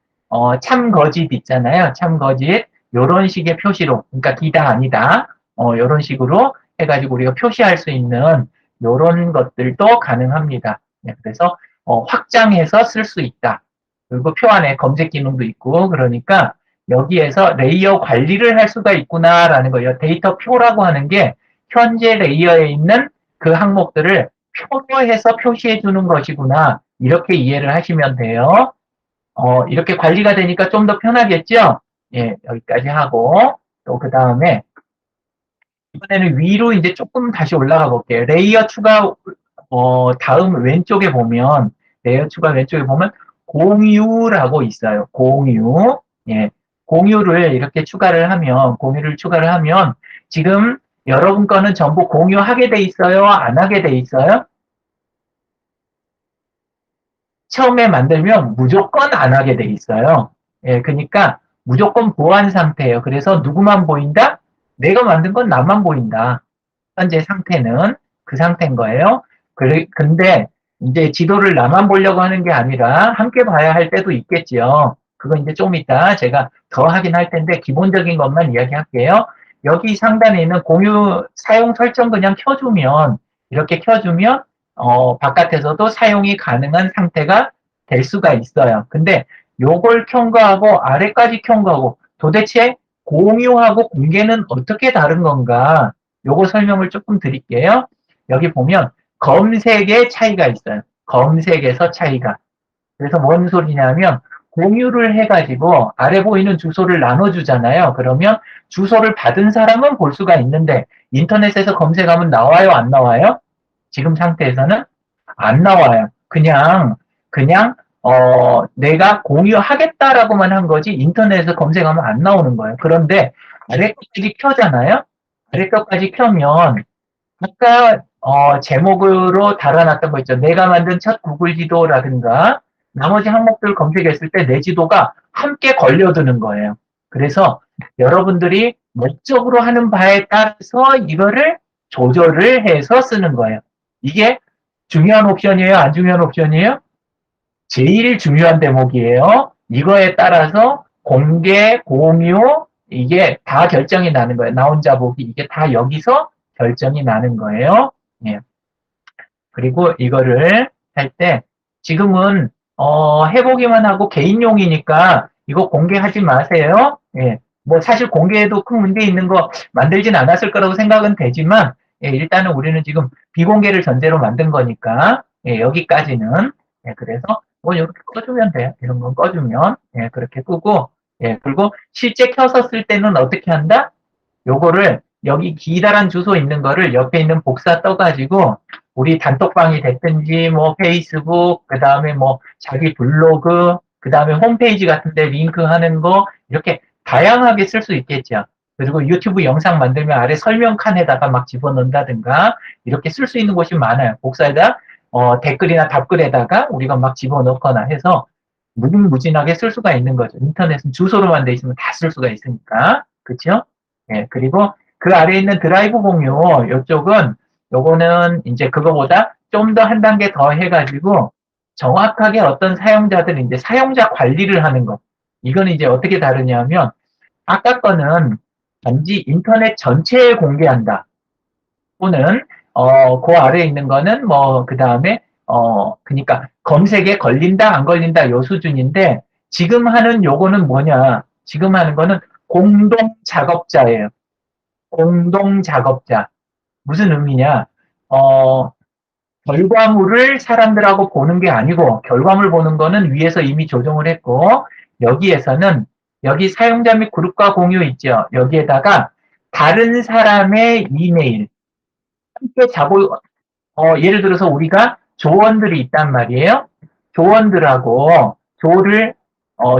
참거짓 있잖아요. 참거짓 요런 식의 표시로, 그러니까 기다 아니다. 요런 식으로 해가지고 우리가 표시할 수 있는 요런 것들도 가능합니다. 네, 그래서 확장해서 쓸 수 있다. 그리고 표 안에 검색 기능도 있고 그러니까 여기에서 레이어 관리를 할 수가 있구나라는 거예요. 데이터 표라고 하는 게 현재 레이어에 있는 그 항목들을 표로 해서 표시해 주는 것이구나. 이렇게 이해를 하시면 돼요. 이렇게 관리가 되니까 좀 더 편하겠죠? 예, 여기까지 하고, 또 그 다음에, 이번에는 위로 이제 조금 다시 올라가 볼게요. 레이어 추가, 다음 왼쪽에 보면, 레이어 추가 왼쪽에 보면, 공유라고 있어요. 공유. 예, 공유를 추가를 하면, 지금 여러분 거는 전부 공유하게 돼 있어요? 안 하게 돼 있어요? 처음에 만들면 무조건 안 하게 돼 있어요. 예, 그러니까 무조건 보안 상태예요. 그래서 누구만 보인다? 내가 만든 건 나만 보인다. 현재 상태는 그 상태인 거예요. 근데 이제 지도를 나만 보려고 하는 게 아니라 함께 봐야 할 때도 있겠지요. 그거 이제 좀 이따 제가 더 하긴 할 텐데 기본적인 것만 이야기할게요. 여기 상단에 있는 공유 사용 설정 그냥 이렇게 켜주면 바깥에서도 사용이 가능한 상태가 될 수가 있어요. 근데 요걸 켠 거하고 아래까지 켠 거하고 도대체 공유하고 공개는 어떻게 다른 건가? 요거 설명을 조금 드릴게요. 여기 보면 검색의 차이가 있어요. 검색에서 차이가. 그래서 뭔 소리냐면 공유를 해가지고 아래 보이는 주소를 나눠주잖아요. 그러면 주소를 받은 사람은 볼 수가 있는데 인터넷에서 검색하면 나와요? 안 나와요? 지금 상태에서는 안 나와요. 그냥 내가 공유하겠다라고만 한 거지 인터넷에서 검색하면 안 나오는 거예요. 그런데 아래 것까지 켜잖아요. 아래 것까지 켜면 아까 제목으로 달아놨던 거 있죠. 내가 만든 첫 구글 지도라든가 나머지 항목들 검색했을 때 내 지도가 함께 걸려드는 거예요. 그래서 여러분들이 목적으로 하는 바에 따라서 이거를 조절을 해서 쓰는 거예요. 이게 중요한 옵션이에요? 안 중요한 옵션이에요? 제일 중요한 대목이에요. 이거에 따라서 공개, 공유, 이게 다 결정이 나는 거예요. 나 혼자 보기, 이게 다 여기서 결정이 나는 거예요. 예. 그리고 이거를 할 때, 지금은, 해보기만 하고 개인용이니까 이거 공개하지 마세요. 예. 뭐 사실 공개해도 큰 문제 있는 거 만들진 않았을 거라고 생각은 되지만, 예, 일단은 우리는 지금 비공개를 전제로 만든 거니까, 예, 여기까지는. 예, 그래서 뭐 이렇게 꺼주면 돼요. 이런 건 꺼주면. 예, 그렇게 끄고, 예, 그리고 실제 켜서 쓸 때는 어떻게 한다? 요거를 여기 기다란 주소 있는 거를 옆에 있는 복사 떠가지고 우리 단톡방이 됐든지 뭐 페이스북, 그 다음에 뭐 자기 블로그, 그 다음에 홈페이지 같은데 링크하는 거 이렇게 다양하게 쓸 수 있겠죠. 그리고 유튜브 영상 만들면 아래 설명 칸에다가 막 집어넣는다든가 이렇게 쓸 수 있는 곳이 많아요. 복사에다 댓글이나 답글에다가 우리가 막 집어넣거나 해서 무궁무진하게 쓸 수가 있는 거죠. 인터넷은 주소로만 돼 있으면 다 쓸 수가 있으니까. 그렇죠? 예, 그리고 그 아래에 있는 드라이브 공유, 요쪽은, 요거는 이제 그거보다 좀 더 한 단계 더 해가지고 정확하게 어떤 사용자들, 이제 사용자 관리를 하는 거. 이거는 이제 어떻게 다르냐면, 아까 거는 단지 인터넷 전체에 공개한다. 또는, 그 아래에 있는 거는 뭐, 그 다음에, 그니까 검색에 걸린다, 안 걸린다, 요 수준인데, 지금 하는 요거는 뭐냐? 지금 하는 거는 공동 작업자예요. 공동 작업자. 무슨 의미냐? 결과물을 사람들하고 보는 게 아니고, 결과물 보는 거는 위에서 이미 조정을 했고, 여기에서는, 여기 사용자 및 그룹과 공유 있죠. 여기에다가 다른 사람의 이메일, 함께 예를 들어서 우리가 조원들이 있단 말이에요. 조원들하고,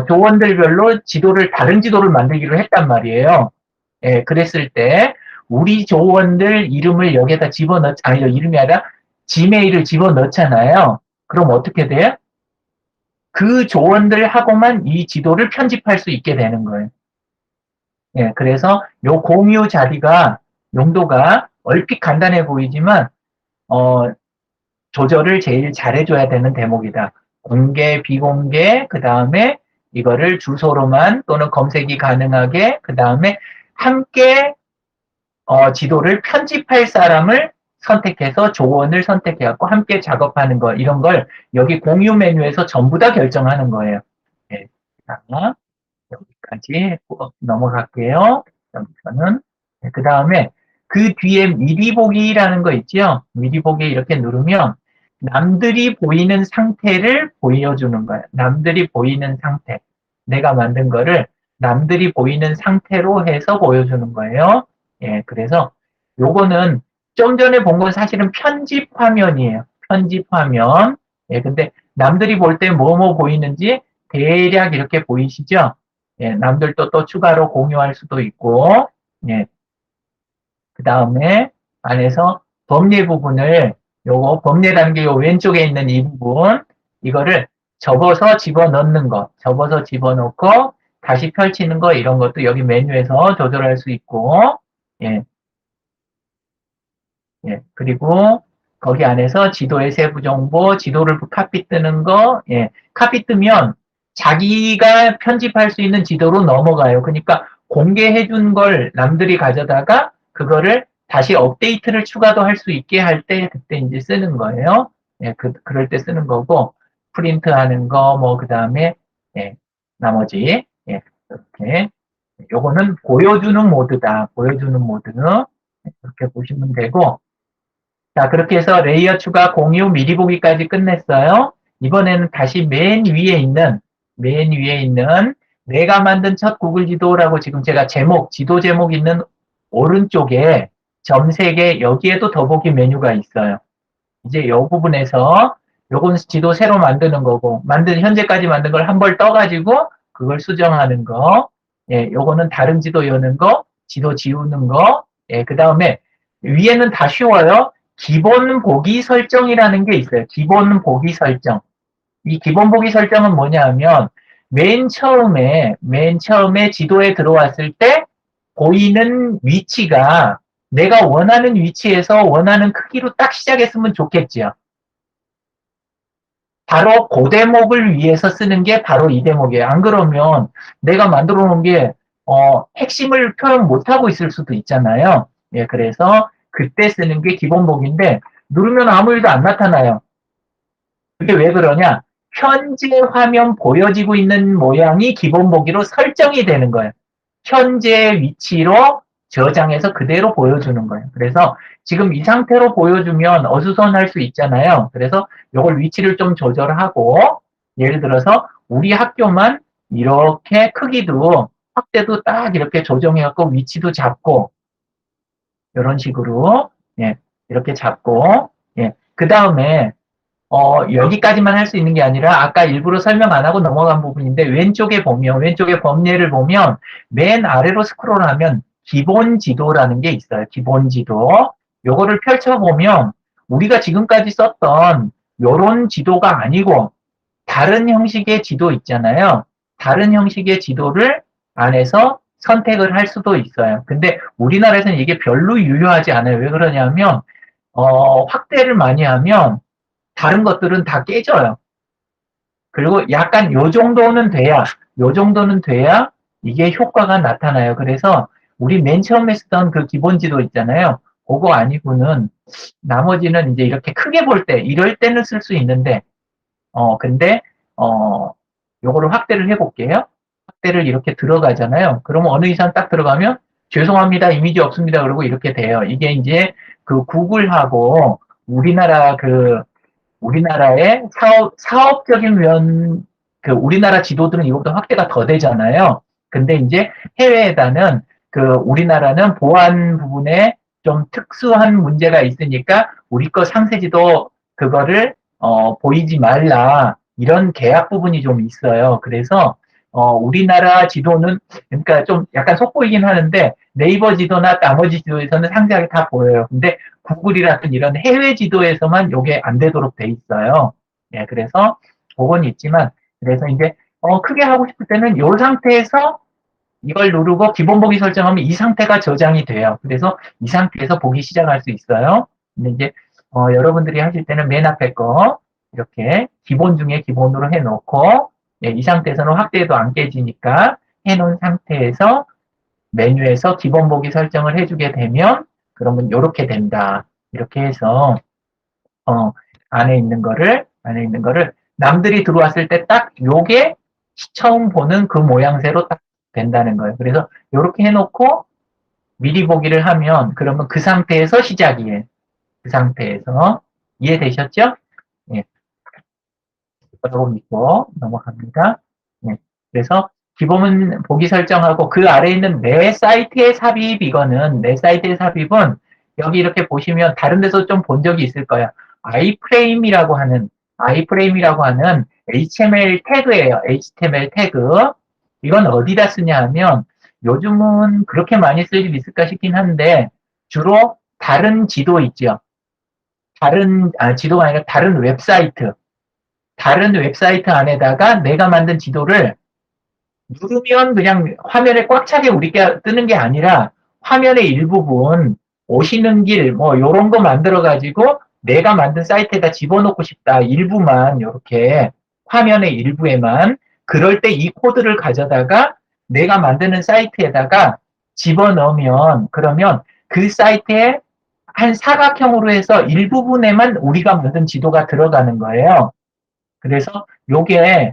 조원들별로 다른 지도를 만들기로 했단 말이에요. 예, 그랬을 때 우리 조원들 이름을 여기에다 아니요, 이름이 아니라 지메일을 집어넣잖아요. 그럼 어떻게 돼요? 그 조원들하고만 이 지도를 편집할 수 있게 되는 거예요. 예, 그래서 요 공유 자리가 용도가 얼핏 간단해 보이지만 조절을 제일 잘해줘야 되는 대목이다. 공개, 비공개, 그 다음에 이거를 주소로만 또는 검색이 가능하게, 그 다음에 함께 지도를 편집할 사람을 선택해서 조언을 선택해갖고 함께 작업하는 거, 이런 걸 여기 공유 메뉴에서 전부 다 결정하는 거예요. 네. 자, 여기까지 넘어갈게요. 여기서는. 네, 그 다음에 그 뒤에 미리 보기라는 거 있죠? 미리 보기 이렇게 누르면 남들이 보이는 상태를 보여주는 거예요. 남들이 보이는 상태. 내가 만든 거를 남들이 보이는 상태로 해서 보여주는 거예요. 예, 그래서 요거는 좀 전에 본 건 사실은 편집 화면이에요. 편집 화면. 예, 근데 남들이 볼 때 뭐뭐 보이는지 대략 이렇게 보이시죠? 예, 남들도 또 추가로 공유할 수도 있고, 예. 그 다음에 안에서 범례 부분을, 요거 범례라는 게 요 왼쪽에 있는 이 부분, 이거를 접어서 집어넣는 거, 접어서 집어넣고 다시 펼치는 거, 이런 것도 여기 메뉴에서 조절할 수 있고, 예. 예. 그리고 거기 안에서 지도의 세부 정보, 지도를 카피 뜨는 거, 예. 카피 뜨면 자기가 편집할 수 있는 지도로 넘어가요. 그러니까 공개해 준 걸 남들이 가져다가 그거를 다시 업데이트를 추가도 할 수 있게 할 때 그때 이제 쓰는 거예요. 예, 그럴 때 쓰는 거고, 프린트 하는 거, 뭐, 그 다음에, 예, 나머지, 예, 이렇게. 요거는 보여주는 모드다. 보여주는 모드는 이렇게 보시면 되고, 자, 그렇게 해서 레이어 추가, 공유, 미리 보기까지 끝냈어요. 이번에는 다시 맨 위에 있는 내가 만든 첫 구글 지도라고 지금 제가 지도 제목 있는 오른쪽에 점 3개, 여기에도 더보기 메뉴가 있어요. 이제 이 부분에서 요건 지도 새로 만드는 거고, 현재까지 만든 걸 한 벌 떠가지고 그걸 수정하는 거, 예, 요거는 다른 지도 여는 거, 지도 지우는 거, 예, 그 다음에 위에는 다 쉬워요. 기본 보기 설정이라는 게 있어요. 기본 보기 설정. 이 기본 보기 설정은 뭐냐 하면, 맨 처음에 지도에 들어왔을 때 보이는 위치가 내가 원하는 위치에서 원하는 크기로 딱 시작했으면 좋겠지요. 바로 그 대목을 위해서 쓰는 게 바로 이 대목이에요. 안 그러면 내가 만들어 놓은 게 핵심을 표현 못하고 있을 수도 있잖아요. 예, 그래서 그때 쓰는 게 기본복인데 누르면 아무 일도 안 나타나요. 그게 왜 그러냐? 현재 화면 보여지고 있는 모양이 기본보기로 설정이 되는 거예요. 현재 위치로 저장해서 그대로 보여주는 거예요. 그래서 지금 이 상태로 보여주면 어수선할 수 있잖아요. 그래서 이걸 위치를 좀 조절하고 예를 들어서 우리 학교만 이렇게 크기도 확대도 딱 이렇게 조정해갖고 위치도 잡고 이런 식으로 예, 이렇게 잡고 예, 그 다음에 여기까지만 할 수 있는 게 아니라 아까 일부러 설명 안 하고 넘어간 부분인데 왼쪽에 보면 왼쪽에 범례를 보면 맨 아래로 스크롤하면 기본 지도라는 게 있어요. 기본 지도. 요거를 펼쳐보면 우리가 지금까지 썼던 요런 지도가 아니고 다른 형식의 지도 있잖아요. 다른 형식의 지도를 안에서 선택을 할 수도 있어요. 근데 우리나라에서는 이게 별로 유효하지 않아요. 왜 그러냐면 확대를 많이 하면 다른 것들은 다 깨져요. 그리고 약간 요 정도는 돼야 이게 효과가 나타나요. 그래서 우리 맨 처음에 쓰던 그 기본 지도 있잖아요. 그거 아니고는 나머지는 이제 이렇게 크게 볼 때, 이럴 때는 쓸 수 있는데, 근데, 요거를 확대를 해볼게요. 확대를 이렇게 들어가잖아요. 그러면 어느 이상 딱 들어가면, 죄송합니다, 이미지 없습니다. 그러고 이렇게 돼요. 이게 이제 그 구글하고 우리나라의 사업적인 우리나라 지도들은 이것보다 확대가 더 되잖아요. 근데 이제 해외에다는 우리나라는 보안 부분에 좀 특수한 문제가 있으니까 우리 거 상세지도 그거를, 보이지 말라. 이런 계약 부분이 좀 있어요. 그래서, 우리나라 지도는, 그러니까 좀 약간 속보이긴 하는데 네이버 지도나 나머지 지도에서는 상세하게 다 보여요. 근데 구글이라든 이런 해외 지도에서만 이게 안 되도록 돼 있어요. 예, 그래서 그건 있지만, 그래서 이제 크게 하고 싶을 때는 이 상태에서 이걸 누르고 기본 보기 설정하면 이 상태가 저장이 돼요. 그래서 이 상태에서 보기 시작할 수 있어요. 근데 이제 여러분들이 하실 때는 맨 앞에 거 이렇게 기본 중에 기본으로 해놓고 예, 이 상태에서는 확대해도 안 깨지니까 해놓은 상태에서 메뉴에서 기본 보기 설정을 해주게 되면 그러면 이렇게 된다. 이렇게 해서 어, 안에 있는 거를 남들이 들어왔을 때 딱 요게 처음 보는 그 모양새로 딱 된다는 거예요. 그래서 이렇게 해놓고 미리 보기를 하면 그러면 그 상태에서 시작이에요. 그 상태에서 이해되셨죠? 예. 그러고 믿고 넘어갑니다. 예. 그래서 기본 보기 설정하고 그 아래에 있는 내 사이트의 삽입 이거는 내 사이트의 삽입은 여기 이렇게 보시면 다른 데서 좀 본 적이 있을 거예요. 아이프레임이라고 하는 HTML 태그예요. HTML 태그. 이건 어디다 쓰냐 하면 요즘은 그렇게 많이 쓸 일 있을까 싶긴 한데 주로 다른 지도 있죠. 지도가 아니라 다른 웹사이트 안에다가 내가 만든 지도를 누르면 그냥 화면에 꽉 차게 우리가 뜨는 게 아니라 화면의 일부분 오시는 길 뭐 요런 거 만들어 가지고 내가 만든 사이트에다 집어넣고 싶다. 일부만 이렇게 화면의 일부에만 그럴 때 이 코드를 가져다가 내가 만드는 사이트에다가 집어넣으면 그러면 그 사이트에 한 사각형으로 해서 일부분에만 우리가 만든 지도가 들어가는 거예요. 그래서 요게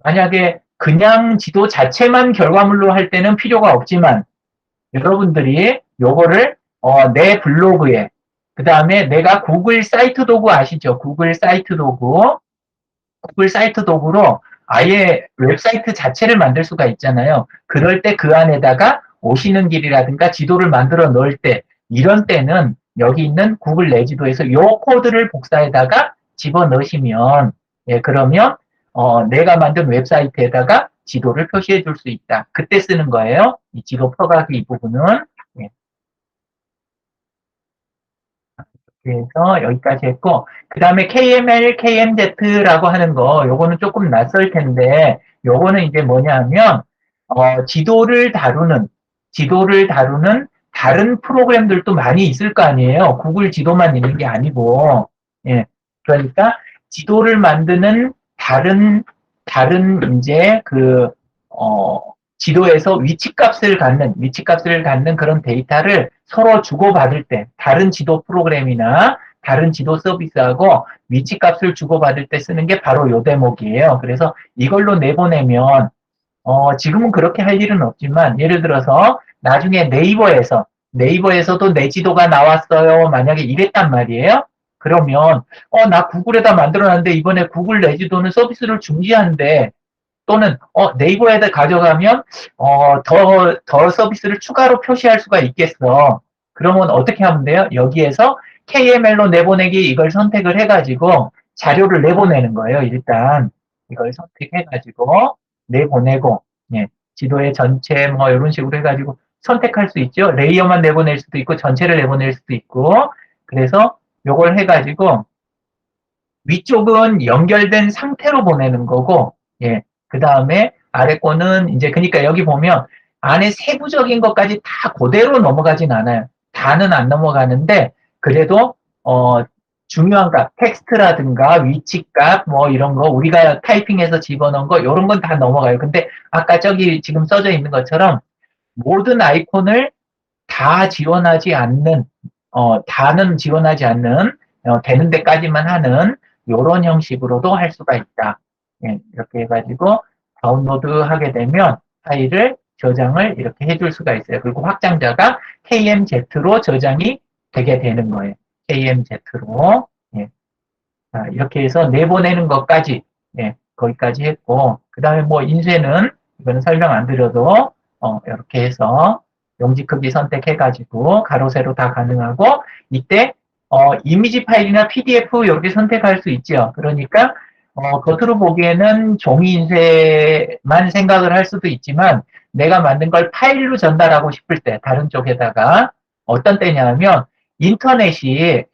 만약에 그냥 지도 자체만 결과물로 할 때는 필요가 없지만 여러분들이 요거를 내 블로그에 그 다음에 내가 구글 사이트 도구 아시죠? 구글 사이트 도구로 아예 웹사이트 자체를 만들 수가 있잖아요. 그럴 때 그 안에다가 오시는 길이라든가 지도를 만들어 놓을 때 이런 때는 여기 있는 구글 내 지도에서 요 코드를 복사해다가 집어넣으시면 예, 그러면 내가 만든 웹사이트에다가 지도를 표시해 줄 수 있다. 그때 쓰는 거예요. 이 지도 표가기 이 부분은. 예. 그래서 여기까지 했고, 그 다음에 KML, KMZ라고 하는 거, 요거는 조금 낯설 텐데, 요거는 이제 뭐냐 하면, 지도를 다루는 다른 프로그램들도 많이 있을 거 아니에요. 구글 지도만 있는 게 아니고, 예. 그러니까, 지도를 만드는 다른 이제 지도에서 위치값을 갖는 그런 데이터를 서로 주고받을 때, 다른 지도 프로그램이나 다른 지도 서비스하고 위치값을 주고받을 때 쓰는 게 바로 요 대목이에요. 그래서 이걸로 내보내면, 지금은 그렇게 할 일은 없지만, 예를 들어서 나중에 네이버에서 네이버에서도 내 지도가 나왔어요. 만약에 이랬단 말이에요. 그러면 나 구글에다 만들어놨는데 이번에 구글 내 지도는 서비스를 중지한대. 또는 네이버에다 가져가면 더 서비스를 추가로 표시할 수가 있겠어. 그러면 어떻게 하면 돼요? 여기에서 KML로 내보내기 이걸 선택을 해가지고 자료를 내보내는 거예요. 일단 이걸 선택해가지고 내보내고 예, 지도의 전체 뭐 이런 식으로 해가지고 선택할 수 있죠. 레이어만 내보낼 수도 있고 전체를 내보낼 수도 있고 그래서 요걸 해가지고 위쪽은 연결된 상태로 보내는 거고, 예. 그 다음에 아래 거는 이제, 그러니까 여기 보면 안에 세부적인 것까지 다 그대로 넘어가진 않아요. 다는 안 넘어가는데, 그래도, 중요한 값, 텍스트라든가 위치값, 뭐 이런 거, 우리가 타이핑해서 집어넣은 거, 이런 건 다 넘어가요. 근데 아까 저기 지금 써져 있는 것처럼 모든 아이콘을 다 지원하지 않는, 다는 지원하지 않는, 되는 데까지만 하는 요런 형식으로도 할 수가 있다. 예, 이렇게 해가지고 다운로드 하게 되면 파일을 저장을 이렇게 해줄 수가 있어요. 그리고 확장자가 KMZ로 저장이 되게 되는 거예요. KMZ로. 예. 자, 이렇게 해서 내보내는 것까지, 예, 거기까지 했고, 그 다음에 뭐 인쇄는, 이거는 설명 안 드려도, 이렇게 해서 용지 크기 선택해가지고, 가로, 세로 다 가능하고, 이때, 이미지 파일이나 PDF 이렇게 선택할 수 있죠. 그러니까, 겉으로 보기에는 종이 인쇄만 생각을 할 수도 있지만, 내가 만든 걸 파일로 전달하고 싶을 때, 다른 쪽에다가, 어떤 때냐면, 인터넷이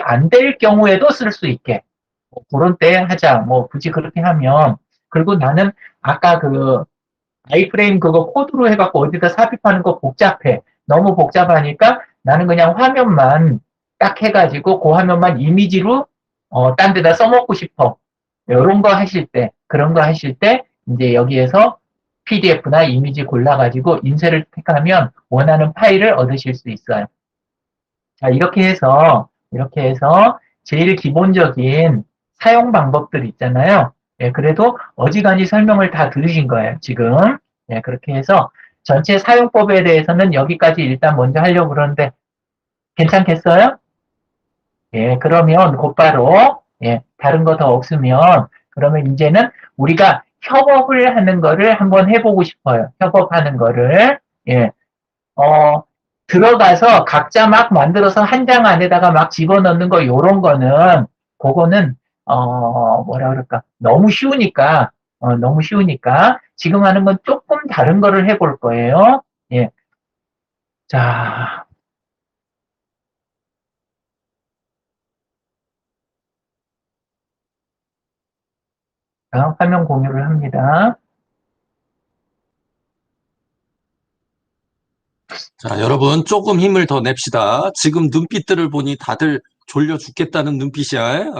안 될 경우에도 쓸 수 있게. 뭐 그런 때 하자. 뭐 굳이 그렇게 하면. 그리고 나는 아까 그 아이프레임 그거 코드로 해갖고 어디다 삽입하는 거 복잡해. 너무 복잡하니까 나는 그냥 화면만 딱 해가지고 그 화면만 이미지로 딴 데다 써먹고 싶어. 이런 거 하실 때, 그런 거 하실 때 이제 여기에서 PDF나 이미지 골라가지고 인쇄를 택하면 원하는 파일을 얻으실 수 있어요. 자, 이렇게 해서 제일 기본적인 사용 방법들 있잖아요. 예, 그래도 어지간히 설명을 다 들으신 거예요, 지금. 예, 그렇게 해서 전체 사용법에 대해서는 여기까지 일단 먼저 하려고 그러는데 괜찮겠어요? 예, 그러면 곧바로, 예, 다른 거 더 없으면, 그러면 이제는 우리가 협업을 하는 거를 한번 해보고 싶어요. 협업하는 거를. 예, 어, 들어가서 각자 막 만들어서 한 장 안에다가 막 집어넣는 거, 요런 거는, 그거는, 뭐라 그럴까. 너무 쉬우니까, 지금 하는 건 조금 다른 거를 해볼 거예요. 예. 자, 다음 화면 공유를 합니다. 자, 여러분 조금 힘을 더 냅시다. 지금 눈빛들을 보니 다들 졸려 죽겠다는 눈빛이야.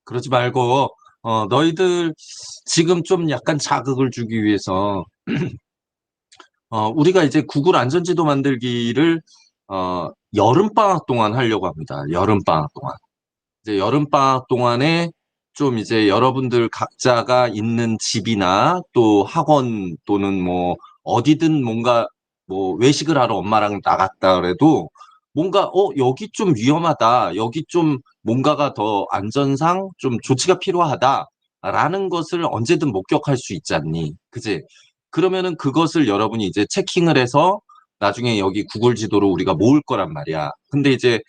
그러지 말고 너희들 지금 좀 약간 자극을 주기 위해서 우리가 이제 구글 안전지도 만들기를 여름방학 동안 하려고 합니다. 여름방학 동안. 이제 여름방학 동안에 좀 이제 여러분들 각자가 있는 집이나 또 학원 또는 뭐 어디든 뭔가 뭐 외식을 하러 엄마랑 나갔다 그래도 뭔가 여기 좀 위험하다. 여기 좀 뭔가가 더 안전상 좀 조치가 필요하다라는 것을 언제든 목격할 수 있지 않니? 그지? 그러면은 그것을 여러분이 이제 체킹을 해서 나중에 여기 구글 지도로 우리가 모을 거란 말이야. 근데 이제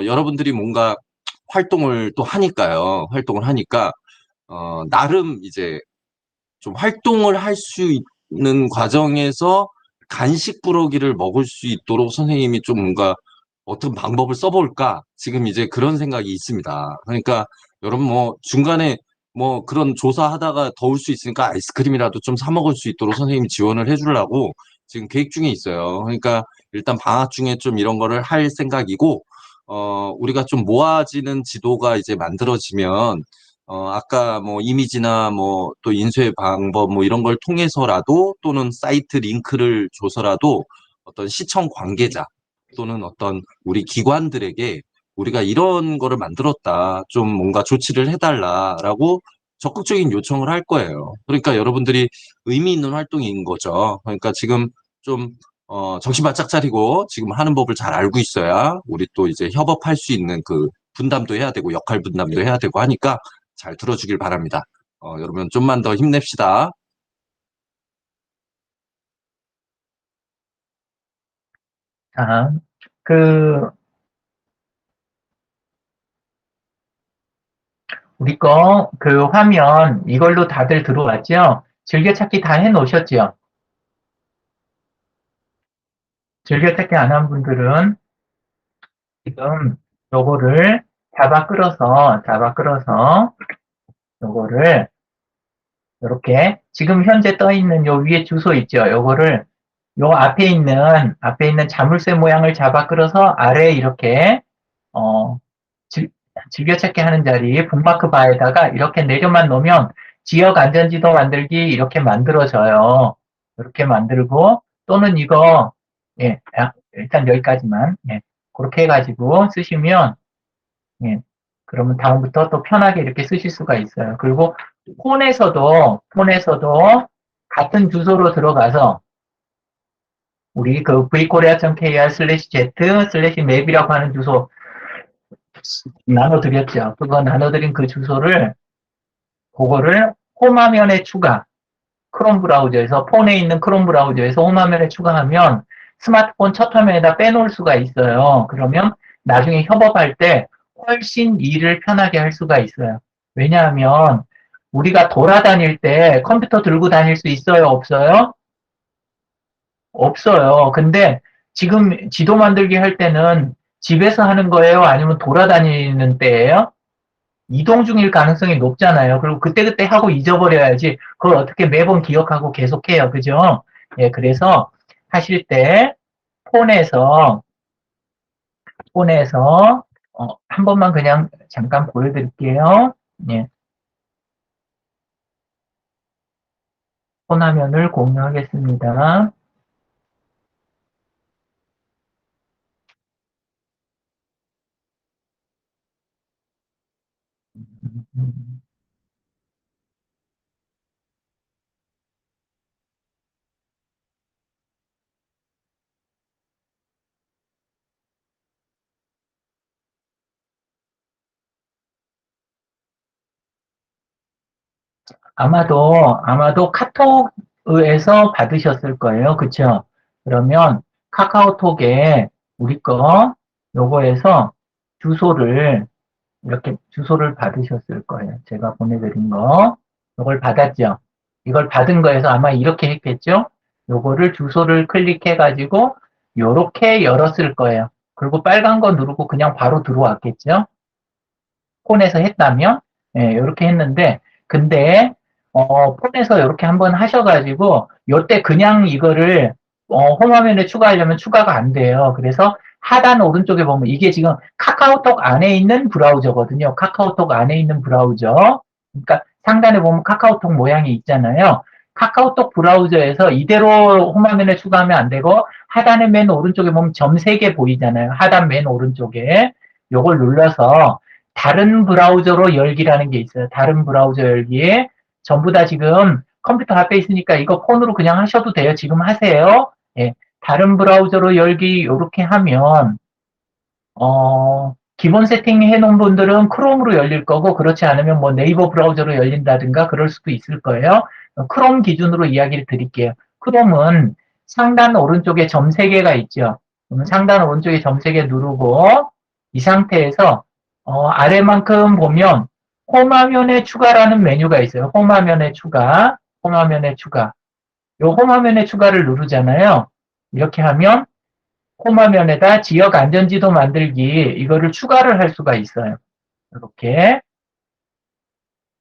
여러분들이 뭔가 활동을 또 하니까요. 활동을 하니까 나름 이제 좀 활동을 할 수 있는 과정에서 간식 부러기를 먹을 수 있도록 선생님이 좀 뭔가 어떤 방법을 써볼까? 지금 이제 그런 생각이 있습니다. 그러니까 여러분 뭐 중간에 뭐 그런 조사하다가 더울 수 있으니까 아이스크림이라도 좀 사 먹을 수 있도록 선생님이 지원을 해주려고 지금 계획 중에 있어요. 그러니까 일단 방학 중에 좀 이런 거를 할 생각이고, 우리가 좀 모아지는 지도가 이제 만들어지면 아까 뭐 이미지나 뭐 또 인쇄 방법 뭐 이런 걸 통해서라도 또는 사이트 링크를 줘서라도 어떤 시청 관계자 또는 어떤 우리 기관들에게 우리가 이런 거를 만들었다. 좀 뭔가 조치를 해달라라고 적극적인 요청을 할 거예요. 그러니까 여러분들이 의미 있는 활동인 거죠. 그러니까 지금 좀 정신 바짝 차리고 지금 하는 법을 잘 알고 있어야 우리 또 이제 협업할 수 있는 그 분담도 해야 되고 역할 분담도 해야 되고 하니까 잘 들어주길 바랍니다. 여러분 좀만 더 힘냅시다. 자, 그, 우리 그 화면, 이걸로 다들 들어왔죠? 즐겨찾기 다 해놓으셨죠? 즐겨찾기 안 한 분들은 지금 요거를 잡아 끌어서 요거를 이렇게 지금 현재 떠 있는 요 위에 주소 있죠? 요거를 요 앞에 있는 자물쇠 모양을 잡아 끌어서 아래에 이렇게 어 즐, 즐겨찾기 하는 자리 북마크 바에다가 이렇게 내려만 놓으면 지역 안전지도 만들기 이렇게 만들어져요. 이렇게 만들고 또는 이거 일단 여기까지만 그렇게 해가지고 쓰시면 예, 그러면 다음부터 또 편하게 이렇게 쓰실 수가 있어요. 그리고 폰에서도 같은 주소로 들어가서 우리 그 vkorea.kr/z/map이라고 하는 주소 나눠드렸죠. 그거 나눠드린 그 주소를 그거를 홈화면에 크롬 브라우저에서 폰에 있는 크롬 브라우저에서 홈화면에 추가하면 스마트폰 첫 화면에다 빼놓을 수가 있어요. 그러면 나중에 협업할 때 훨씬 일을 편하게 할 수가 있어요. 왜냐하면 우리가 돌아다닐 때 컴퓨터 들고 다닐 수 있어요? 없어요? 없어요. 근데 지금 지도 만들기 할 때는 집에서 하는 거예요? 아니면 돌아다니는 때예요? 이동 중일 가능성이 높잖아요. 그리고 그때그때 하고 잊어버려야지 그걸 어떻게 매번 기억하고 계속해요. 그죠? 예, 그래서 하실 때 폰에서 한 번만 그냥 잠깐 보여드릴게요. 예, 폰 화면을 공유하겠습니다. 아마도 카톡에서 받으셨을 거예요. 그쵸? 그러면 카카오톡에 우리 요거에서 주소를 이렇게 주소를 받으셨을 거예요. 제가 보내드린 거. 이걸 받았죠. 이걸 받은 거에서 아마 이렇게 했겠죠. 요거를 주소를 클릭해가지고 요렇게 열었을 거예요. 그리고 빨간 거 누르고 그냥 바로 들어왔겠죠. 폰에서 했다면 요렇게 했는데 근데 폰에서 이렇게 한번 하셔가지고 요때 그냥 이거를 홈화면에 추가하려면 추가가 안 돼요. 그래서 하단 오른쪽에 보면 이게 지금 카카오톡 안에 있는 브라우저거든요. 카카오톡 안에 있는 브라우저. 그러니까 상단에 보면 카카오톡 모양이 있잖아요. 카카오톡 브라우저에서 이대로 홈화면에 추가하면 안 되고 하단에 맨 오른쪽에 보면 점 3개 보이잖아요. 하단 맨 오른쪽에 요걸 눌러서 다른 브라우저로 열기라는 게 있어요. 다른 브라우저 열기에 전부 다 지금 컴퓨터 앞에 있으니까 이거 폰으로 그냥 하셔도 돼요. 지금 하세요. 예, 다른 브라우저로 열기 이렇게 하면 기본 세팅 해놓은 분들은 크롬으로 열릴 거고 그렇지 않으면 뭐 네이버 브라우저로 열린다든가 그럴 수도 있을 거예요. 크롬 기준으로 이야기를 드릴게요. 크롬은 상단 오른쪽에 점 3개가 있죠. 그러면 상단 오른쪽에 점 3개 누르고 이 상태에서 아래만큼 보면 홈화면에 추가라는 메뉴가 있어요. 홈화면에 추가. 요 홈화면에 추가를 누르잖아요. 이렇게 하면 홈화면에다 지역 안전지도 만들기 이거를 추가를 할 수가 있어요. 이렇게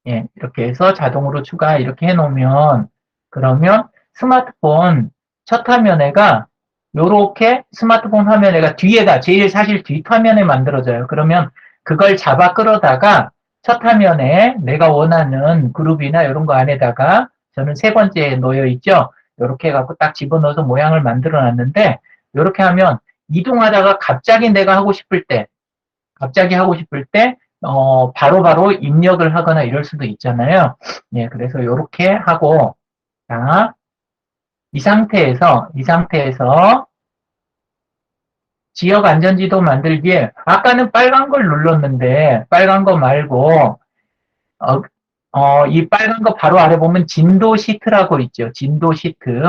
이렇게 해서 자동으로 추가 이렇게 해놓으면 그러면 스마트폰 첫 화면에가 요렇게 스마트폰 화면에가 뒤에가 제일 사실 뒷화면에 만들어져요. 그러면 그걸 잡아 끌어다가 첫 화면에 내가 원하는 그룹이나 이런 거 안에다가 저는 3번째에 놓여 있죠. 이렇게 해갖고 딱 집어넣어서 모양을 만들어 놨는데 이렇게 하면 이동하다가 갑자기 하고 싶을 때 바로바로 입력을 하거나 이럴 수도 있잖아요. 예, 그래서 이렇게 하고 자, 이 상태에서 지역 안전지도 만들기에 아까는 빨간 걸 눌렀는데 빨간 거 말고 이 빨간 거 바로 아래 보면 진도 시트라고 있죠. 진도 시트.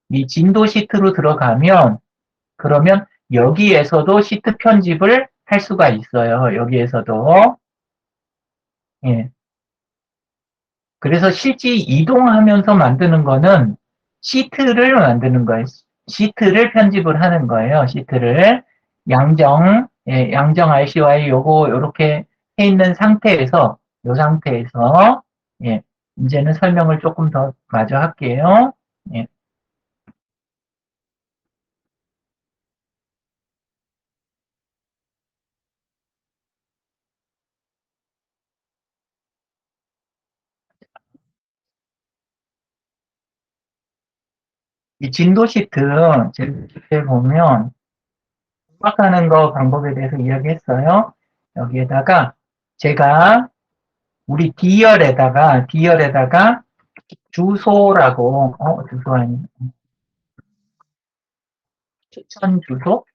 이 진도 시트로 들어가면 그러면 여기에서도 시트 편집을 할 수가 있어요. 여기에서도. 예. 그래서 실제 이동하면서 만드는 거는 시트를 만드는 거예요. 시트를 편집을 하는 거예요. 시트를. 양정 RCY 요거 요렇게 해 있는 상태에서 요 상태에서 예, 이제는 설명을 조금 더 마저 할게요. 예. 이 진도 시트 이렇게 보면 파악하는 거 방법에 대해서 이야기했어요. 여기에다가 제가 우리 D열에다가 주소라고 주소 아니 추천 주소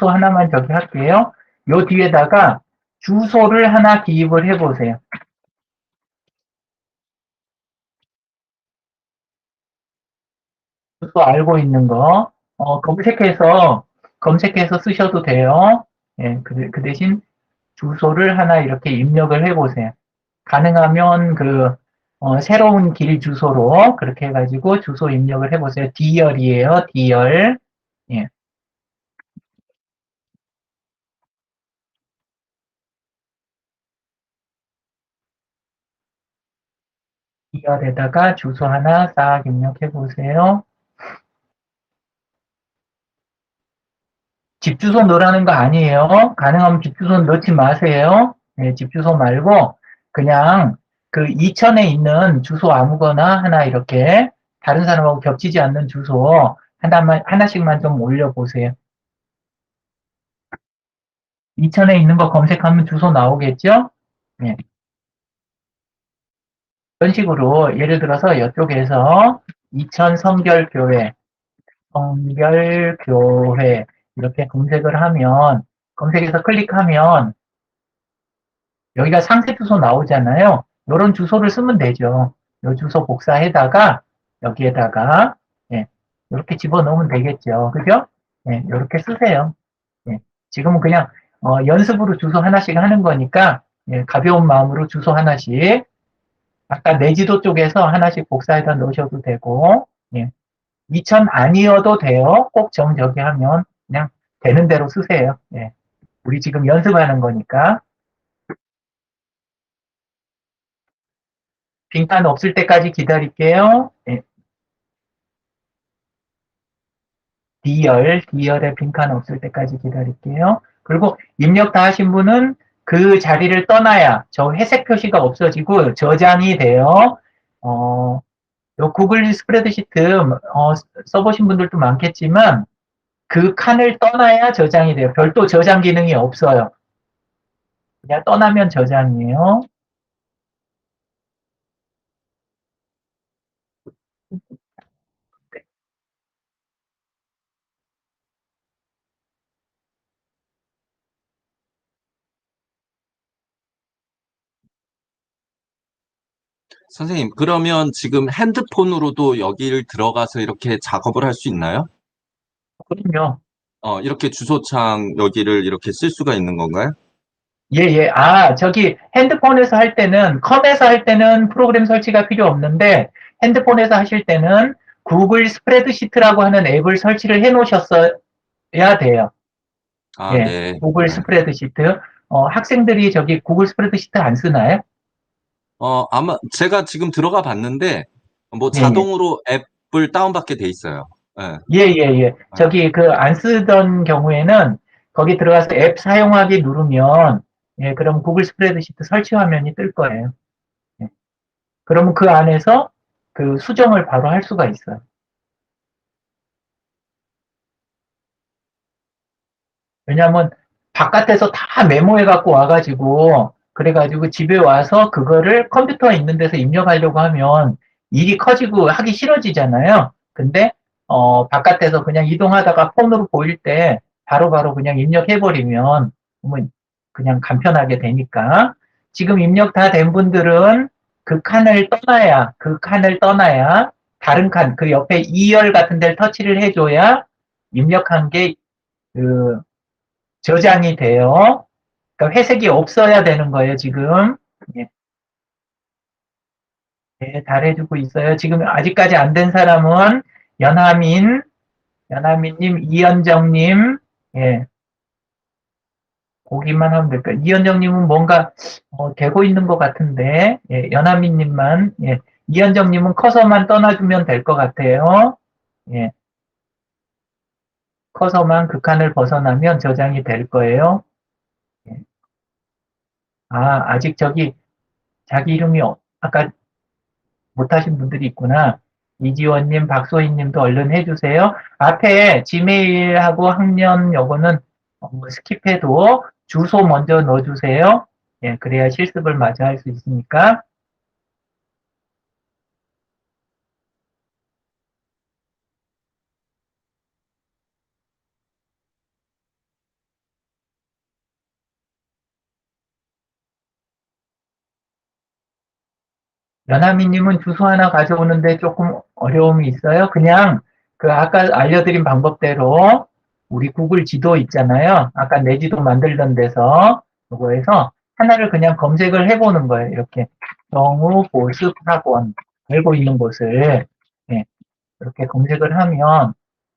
하나만 저기 할게요. 요 뒤에다가 주소를 하나 기입을 해보세요. 주소 알고 있는 거 검색해서 쓰셔도 돼요. 예, 그 대신 주소를 하나 이렇게 입력을 해보세요. 가능하면 새로운 길 주소로 그렇게 해가지고 주소 입력을 해보세요. D열이에요, D열. 예. D열에다가 주소 하나 싹 입력해 보세요. 집 주소 넣으라는 거 아니에요. 가능하면 집 주소 넣지 마세요. 네, 집 주소 말고 그냥 그 이천에 있는 주소 아무거나 하나 이렇게 다른 사람하고 겹치지 않는 주소 하나씩만 좀 올려보세요. 이천에 있는 거 검색하면 주소 나오겠죠? 네. 이런 식으로 예를 들어서 이쪽에서 이천 성결교회 이렇게 검색해서 클릭하면 여기가 상세 주소 나오잖아요. 이런 주소를 쓰면 되죠. 이 주소 복사해다가 여기에다가 이렇게 집어넣으면 되겠죠. 그죠? 이렇게 쓰세요. 지금은 그냥 연습으로 주소 하나씩 하는 거니까 가벼운 마음으로 주소 하나씩 아까 내지도 쪽에서 하나씩 복사해다 넣으셔도 되고 2000 아니어도 돼요. 꼭 저기 하면 그냥 되는 대로 쓰세요. 우리 지금 연습하는 거니까. 빈칸 없을 때까지 기다릴게요. D열에 빈칸 없을 때까지 기다릴게요. 그리고 입력 다 하신 분은 그 자리를 떠나야 저 회색 표시가 없어지고 저장이 돼요. 요 구글 스프레드시트 써보신 분들도 많겠지만 그 칸을 떠나야 저장이 돼요. 별도 저장 기능이 없어요. 그냥 떠나면 저장이에요. 선생님, 그러면 지금 핸드폰으로도 여기를 들어가서 이렇게 작업을 할 수 있나요? 그럼요. 이렇게 주소창 여기를 이렇게 쓸 수가 있는 건가요? 예. 저기 핸드폰에서 할 때는 컴에서 할 때는 프로그램 설치가 필요 없는데 핸드폰에서 하실 때는 구글 스프레드시트라고 하는 앱을 설치를 해 놓으셨어야 돼요. 네. 구글 네. 스프레드시트. 학생들이 저기 구글 스프레드시트 안 쓰나요? 아마 제가 지금 들어가 봤는데 뭐 예. 자동으로 앱을 다운받게 돼 있어요. 예. 저기 안 쓰던 경우에는 거기 들어가서 앱 사용하기 누르면 그럼 구글 스프레드시트 설치 화면이 뜰 거예요. 그러면 그 안에서 그 수정을 바로 할 수가 있어요. 왜냐하면 바깥에서 다 메모해 갖고 와가지고 그래가지고 집에 와서 그거를 컴퓨터에 있는 데서 입력하려고 하면 일이 커지고 하기 싫어지잖아요. 근데 바깥에서 그냥 이동하다가 폰으로 보일 때 바로바로 그냥 입력해버리면 뭐 그냥 간편하게 되니까 지금 입력 다 된 분들은 그 칸을 떠나야 다른 칸, 그 옆에 2열 같은 데를 터치를 해줘야 입력한 게 저장이 돼요. 그러니까 회색이 없어야 되는 거예요, 지금. 예, 네, 잘해주고 있어요. 지금 아직까지 안 된 사람은 연하민님, 이현정님, 예, 보기만 하면 될까요? 이현정님은 뭔가 되고 있는 것 같은데, 예, 연하민님만, 예, 이현정님은 커서만 떠나주면 될 것 같아요. 예, 커서만 극한을 벗어나면 저장이 될 거예요. 예. 아직 자기 이름이 아까 못하신 분들이 있구나. 이지원님, 박소희님도 얼른 해주세요. 앞에 지메일하고 학년 요거는 스킵해도 주소 먼저 넣어주세요. 예, 그래야 실습을 마저 할 수 있으니까. 연하미님은 주소 하나 가져오는데 조금 어려움이 있어요. 그냥 그 아까 알려드린 방법대로 우리 구글 지도 있잖아요. 아까 내 지도 만들던 데서 그거에서 하나를 그냥 검색을 해보는 거예요. 이렇게 정우 보습학원 알고 있는 곳을 예, 이렇게 검색을 하면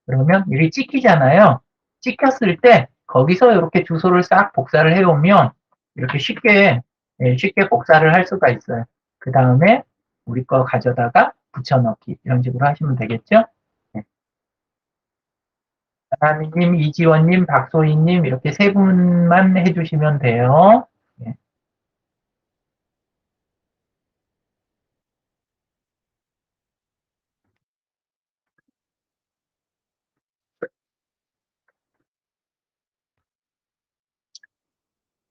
그러면 여기 찍히잖아요. 찍혔을 때 거기서 이렇게 주소를 싹 복사를 해오면 이렇게 쉽게 복사를 할 수가 있어요. 그 다음에 우리 거 가져다가 붙여넣기 이런 식으로 하시면 되겠죠? 네. 하나미님, 이지원님, 박소희님 이렇게 세 분만 해주시면 돼요. 네.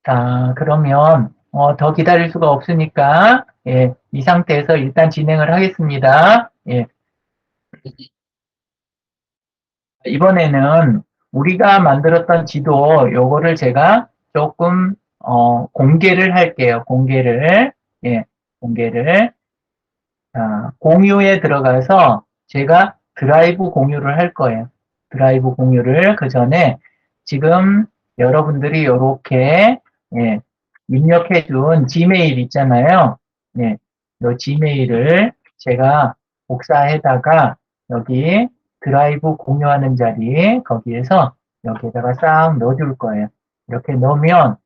자, 그러면 더 기다릴 수가 없으니까 예, 이 상태에서 일단 진행을 하겠습니다. 예, 이번에는 우리가 만들었던 지도 요거를 제가 조금 공개를 할게요. 예, 공개를 공유에 들어가서 제가 드라이브 공유를 할 거예요. 드라이브 공유를 그 전에 지금 여러분들이 이렇게 예, 입력해 준 지메일 있잖아요. 예, 이 지메일을 제가 복사해다가 여기 드라이브 공유하는 자리 거기에서 여기에다가 싹 넣어줄 거예요. 이렇게 넣으면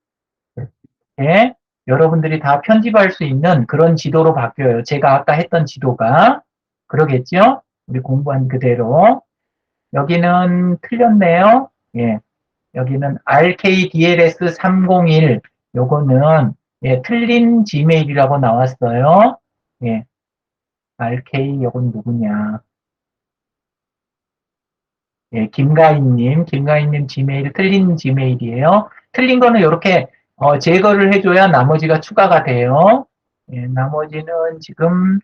이렇게 여러분들이 다 편집할 수 있는 그런 지도로 바뀌어요. 제가 아까 했던 지도가 그러겠죠? 우리 공부한 그대로 여기는 틀렸네요. 예, 여기는 RKDLS 301 요거는 예, 틀린 지메일이라고 나왔어요. 예, RK 요건 누구냐? 예, 김가인님 지메일 틀린 지메일이에요. 틀린 거는 이렇게 제거를 해줘야 나머지가 추가가 돼요. 예, 나머지는 지금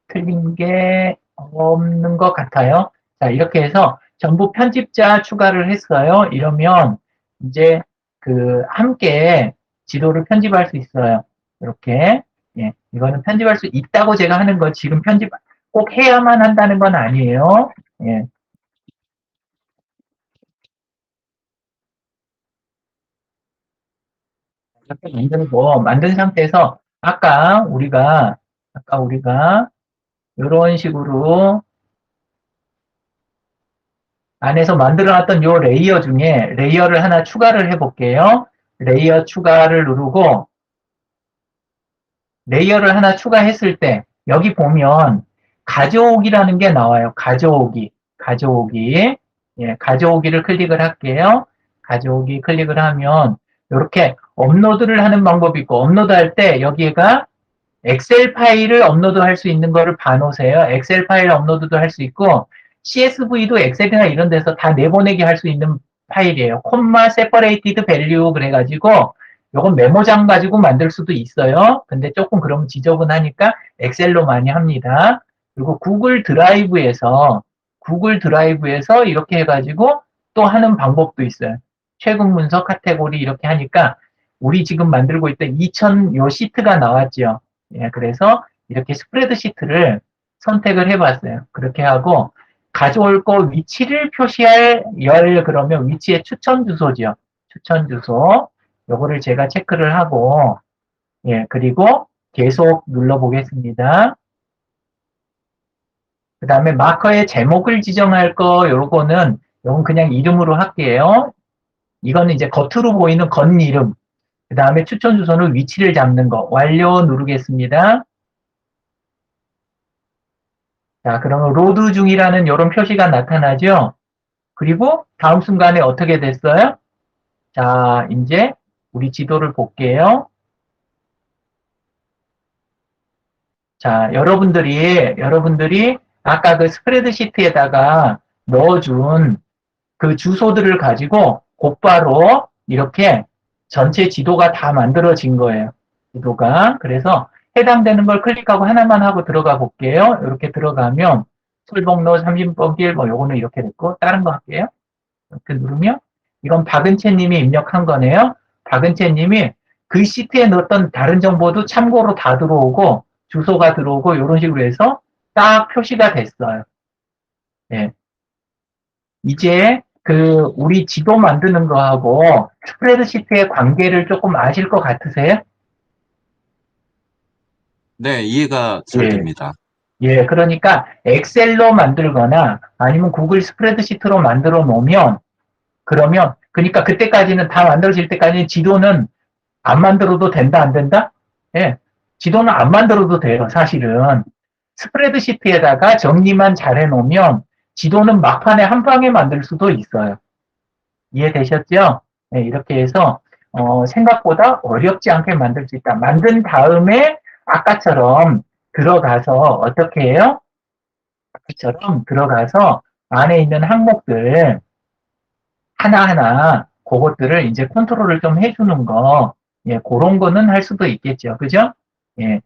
틀린 게 없는 것 같아요. 자, 이렇게 해서 전부 편집자 추가를 했어요. 이러면 이제 함께 지도를 편집할 수 있어요. 이렇게. 예, 이거는 편집할 수 있다고 제가 하는 거 지금 편집 꼭 해야만 한다는 건 아니에요. 예, 이렇게 만들고 만든 상태에서 아까 우리가 이런 식으로 안에서 만들어놨던 요 레이어 중에 레이어를 하나 추가를 해볼게요. 레이어 추가를 누르고 레이어를 하나 추가했을 때 여기 보면 가져오기라는 게 나와요. 가져오기. 예, 가져오기를 클릭을 할게요. 가져오기 클릭을 하면 이렇게 업로드를 하는 방법이 있고 업로드할 때 여기가 엑셀 파일을 업로드할 수 있는 거를 봐놓으세요. 엑셀 파일 업로드도 할 수 있고 CSV도 엑셀이나 이런 데서 다 내보내기 할 수 있는 파일이에요. 콤마 세퍼레이티드 밸류 그래가지고 요건 메모장 가지고 만들 수도 있어요. 근데 조금 그럼 지저분하니까 엑셀로 많이 합니다. 그리고 구글 드라이브에서 이렇게 해가지고 또 하는 방법도 있어요. 최근 문서 카테고리 이렇게 하니까 우리 지금 만들고 있던 2000 요 시트가 나왔죠. 예, 그래서 이렇게 스프레드시트를 선택을 해봤어요. 그렇게 하고 가져올 거 위치를 표시할 그러면 위치의 추천 주소죠. 추천 주소. 요거를 제가 체크를 하고 예, 그리고 계속 눌러보겠습니다. 그 다음에 마커의 제목을 지정할 거, 요건 그냥 이름으로 할게요. 이거는 이제 겉으로 보이는 건 이름. 그 다음에 추천 주소는 위치를 잡는 거. 완료 누르겠습니다. 자, 그러면 로드 중이라는 이런 표시가 나타나죠? 그리고 다음 순간에 어떻게 됐어요? 자, 이제 우리 지도를 볼게요. 자, 여러분들이 아까 그 스프레드시트에다가 넣어준 그 주소들을 가지고 곧바로 이렇게 전체 지도가 다 만들어진 거예요. 지도가. 그래서 해당되는 걸 클릭하고 하나만 하고 들어가 볼게요. 이렇게 들어가면 술복로 30번길 뭐 요거는 이렇게 됐고 다른 거 할게요. 이렇게 누르면 이건 박은채 님이 입력한 거네요. 박은채 님이 그 시트에 넣었던 다른 정보도 참고로 다 들어오고 주소가 들어오고 이런 식으로 해서 딱 표시가 됐어요. 예. 이제 그 우리 지도 만드는 거하고 스프레드시트의 관계를 조금 아실 것 같으세요? 네, 이해가 잘 예. 됩니다. 예, 그러니까 엑셀로 만들거나 아니면 구글 스프레드시트로 만들어 놓으면 그러니까 그때까지는 다 만들어질 때까지는 지도는 안 만들어도 된다, 안 된다? 예. 지도는 안 만들어도 돼요, 사실은. 스프레드시트에다가 정리만 잘 해놓으면 지도는 막판에 한 방에 만들 수도 있어요. 이해되셨죠? 네, 이렇게 해서 생각보다 어렵지 않게 만들 수 있다. 만든 다음에 아까처럼 들어가서 어떻게 해요? 아까처럼 들어가서 안에 있는 항목들 하나하나 그것들을 이제 컨트롤을 좀 해주는 거, 예, 그런 거는 할 수도 있겠죠. 그죠? 예,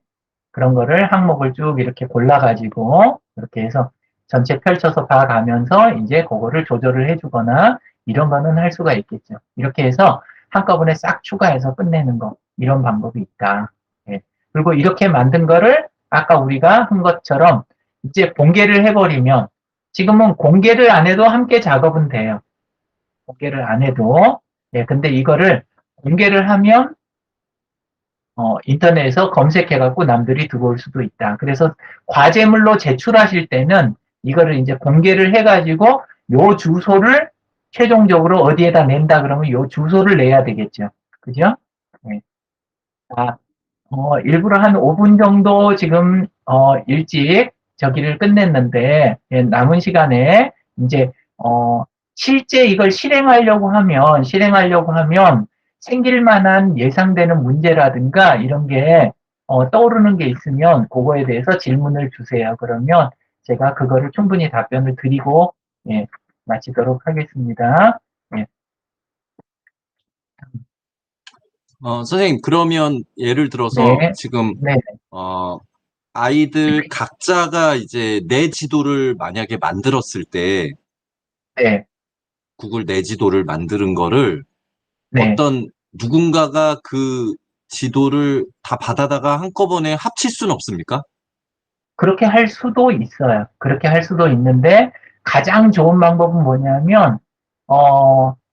그런 거를 항목을 쭉 이렇게 골라가지고 이렇게 해서 전체 펼쳐서 봐가면서 이제 그거를 조절을 해주거나 이런 거는 할 수가 있겠죠. 이렇게 해서 한꺼번에 싹 추가해서 끝내는 거 이런 방법이 있다. 예. 그리고 이렇게 만든 거를 아까 우리가 한 것처럼 이제 공개를 해버리면 지금은 공개를 안 해도 함께 작업은 돼요. 공개를 안 해도 예, 근데 이거를 공개를 하면 인터넷에서 검색해갖고 남들이 들어올 수도 있다. 그래서 과제물로 제출하실 때는 이거를 이제 공개를 해가지고 요 주소를 최종적으로 어디에다 낸다 그러면 요 주소를 내야 되겠죠. 그죠? 네. 자, 일부러 한 5분 정도 지금, 일찍 저기를 끝냈는데, 예, 남은 시간에 이제, 실제 이걸 실행하려고 하면 생길 만한 예상되는 문제라든가 이런 게 떠오르는 게 있으면 그거에 대해서 질문을 주세요. 그러면 제가 그거를 충분히 답변을 드리고 예, 마치도록 하겠습니다. 예, 선생님, 그러면 예를 들어서 네, 지금, 네, 아이들 각자가 이제 내 지도를 만약에 만들었을 때, 네, 구글 내 지도를 만드는 거를 네. 누군가가 그 지도를 다 받아다가 한꺼번에 합칠 수는 없습니까? 그렇게 할 수도 있어요. 그렇게 할 수도 있는데 가장 좋은 방법은 뭐냐면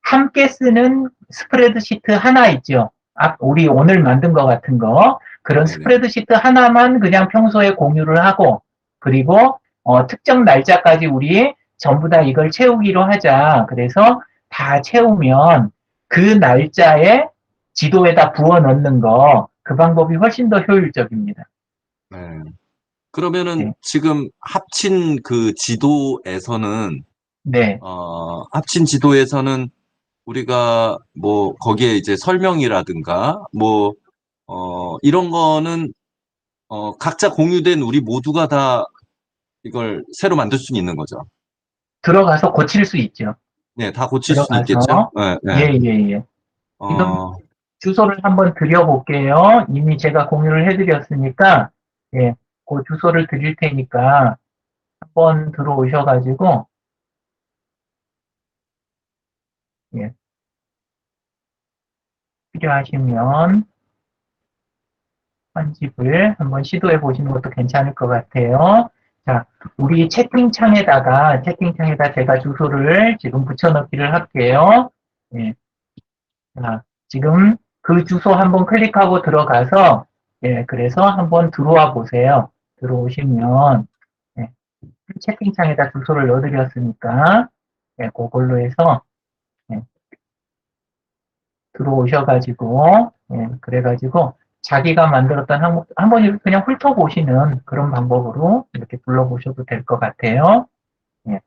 함께 쓰는 스프레드시트 하나 있죠. 우리 오늘 만든 것 같은 거 그런 네네. 스프레드시트 하나만 그냥 평소에 공유를 하고 그리고 특정 날짜까지 우리 전부 다 이걸 채우기로 하자. 그래서 다 채우면 그 날짜에 지도에다 부어 넣는 거 그 방법이 훨씬 더 효율적입니다. 네. 그러면은 네. 지금 합친 그 지도에서는, 네. 합친 지도에서는 우리가 뭐 거기에 이제 설명이라든가 뭐, 이런 거는 각자 공유된 우리 모두가 다 이걸 새로 만들 수 있는 거죠. 들어가서 고칠 수 있죠. 네, 다 고칠 수도 있겠죠? 들어가서. 네, 네. 예, 예, 예. 지금 어, 주소를 한번 드려볼게요. 이미 제가 공유를 해드렸으니까, 예, 그 주소를 드릴 테니까, 한번 들어오셔가지고, 예, 필요하시면 편집을 한번 시도해 보시는 것도 괜찮을 것 같아요. 자, 우리 채팅창에다 제가 주소를 지금 붙여넣기를 할게요. 예, 자, 지금 그 주소 한번 클릭하고 들어가서, 예, 그래서 한번 들어와 보세요. 들어오시면, 예, 채팅창에다 주소를 넣어드렸으니까, 예, 그걸로 해서, 예, 들어오셔가지고, 예, 그래가지고, 자기가 만들었던 항목, 한번 그냥 훑어보시는 그런 방법으로 이렇게 불러보셔도 될 것 같아요. 예.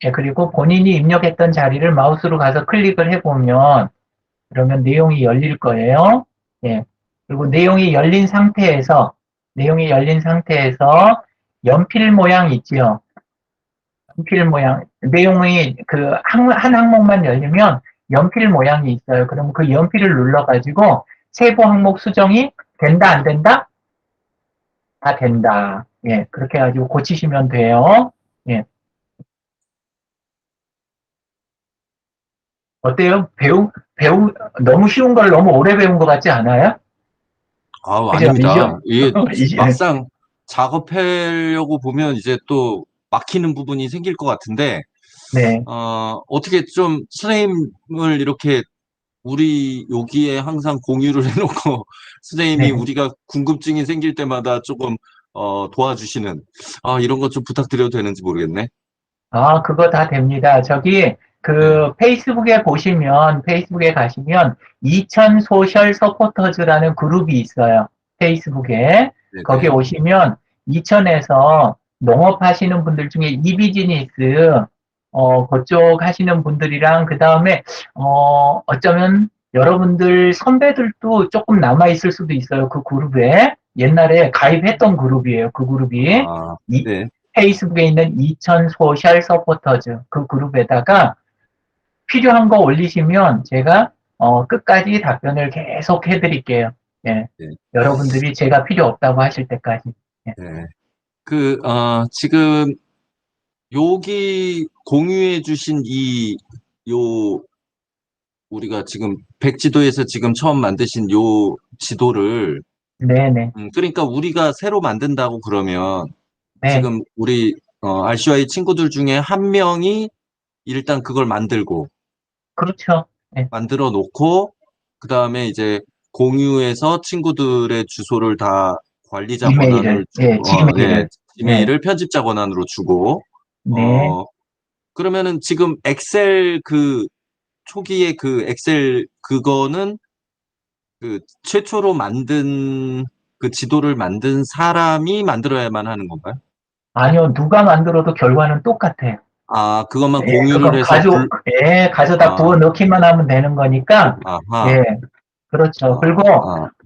예, 그리고 본인이 입력했던 자리를 마우스로 가서 클릭을 해보면, 그러면 내용이 열릴 거예요. 예. 그리고 내용이 열린 상태에서 연필 모양 있지요. 연필 모양, 내용이 한 항목만 열리면 연필 모양이 있어요. 그럼 그 연필을 눌러가지고 세부 항목 수정이 된다, 안 된다? 다 된다. 예, 그렇게 해가지고 고치시면 돼요. 예. 어때요? 너무 쉬운 걸 너무 오래 배운 것 같지 않아요? 그죠? 아닙니다. 이게 이제, 막상 작업하려고 보면 이제 또 막히는 부분이 생길 것 같은데, 네, 어떻게 좀 선생님을 이렇게 우리 여기에 항상 공유를 해놓고 선생님이 네. 우리가 궁금증이 생길 때마다 조금 도와주시는 이런 것 좀 부탁드려도 되는지 모르겠네. 아, 그거 다 됩니다. 저기, 네, 페이스북에 가시면, 2000 소셜 서포터즈라는 그룹이 있어요. 페이스북에. 네, 거기 네. 오시면, 2000에서 농업하시는 분들 중에 이비즈니스, 그쪽 하시는 분들이랑, 그 다음에, 어쩌면 여러분들 선배들도 조금 남아있을 수도 있어요. 그 그룹에. 옛날에 가입했던 그룹이에요. 그 그룹이. 네. 페이스북에 있는 2000 소셜 서포터즈 그 그룹에다가 필요한 거 올리시면 제가 끝까지 답변을 계속 해드릴게요. 예. 네, 여러분들이 제가 필요 없다고 하실 때까지. 예. 네. 지금 여기 공유해 주신 요, 우리가 지금 백지도에서 지금 처음 만드신 요 지도를, 네네. 그러니까 우리가 새로 만든다고 그러면 네. 지금 우리 RCY 친구들 중에 한 명이 일단 그걸 그렇죠. 예. 만들어 놓고, 그 다음에 이제 공유해서 친구들의 주소를 다 관리자 권한을 예, 주고, 네, 지메일을. 예. 이메일을 편집자 권한으로 주고, 네. 어, 그러면은 지금 엑셀 초기에 그 엑셀 그거는 그 최초로 만든 그 지도를 만든 사람이 만들어야만 하는 건가요? 아니요, 누가 만들어도 결과는 똑같아요. 그것만 예, 공유를 그건 해서 가져다 부어 넣기만 하면 되는 거니까, 아하, 예, 그렇죠. 그리고,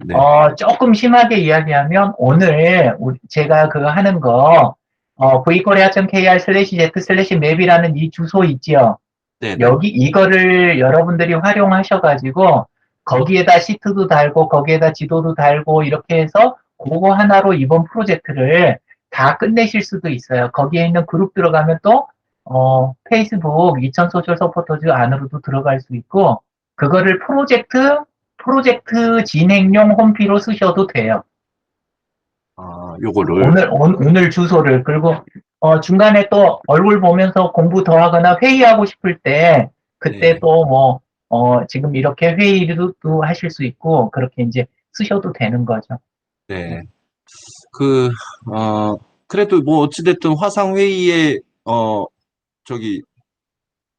네, 조금 심하게 이야기하면, 오늘, 제가 그거 하는 거, vkorea.kr/z/map이라는 이 주소 있지요. 네네, 이거를 여러분들이 활용하셔가지고, 거기에다 시트도 달고, 거기에다 지도도 달고, 이렇게 해서, 그거 하나로 이번 프로젝트를 다 끝내실 수도 있어요. 거기에 있는 그룹 들어가면 또, 페이스북 2000 소셜 서포터즈 안으로도 들어갈 수 있고, 그거를 프로젝트 진행용 홈피로 쓰셔도 돼요. 요거를, 오늘 주소를. 그리고, 중간에 또 얼굴 보면서 공부 더 하거나 회의하고 싶을 때, 그때 네, 또 뭐, 지금 이렇게 회의도 또 하실 수 있고, 그렇게 이제 쓰셔도 되는 거죠. 네. 그, 그래도 뭐 어찌됐든 화상회의에, 저기,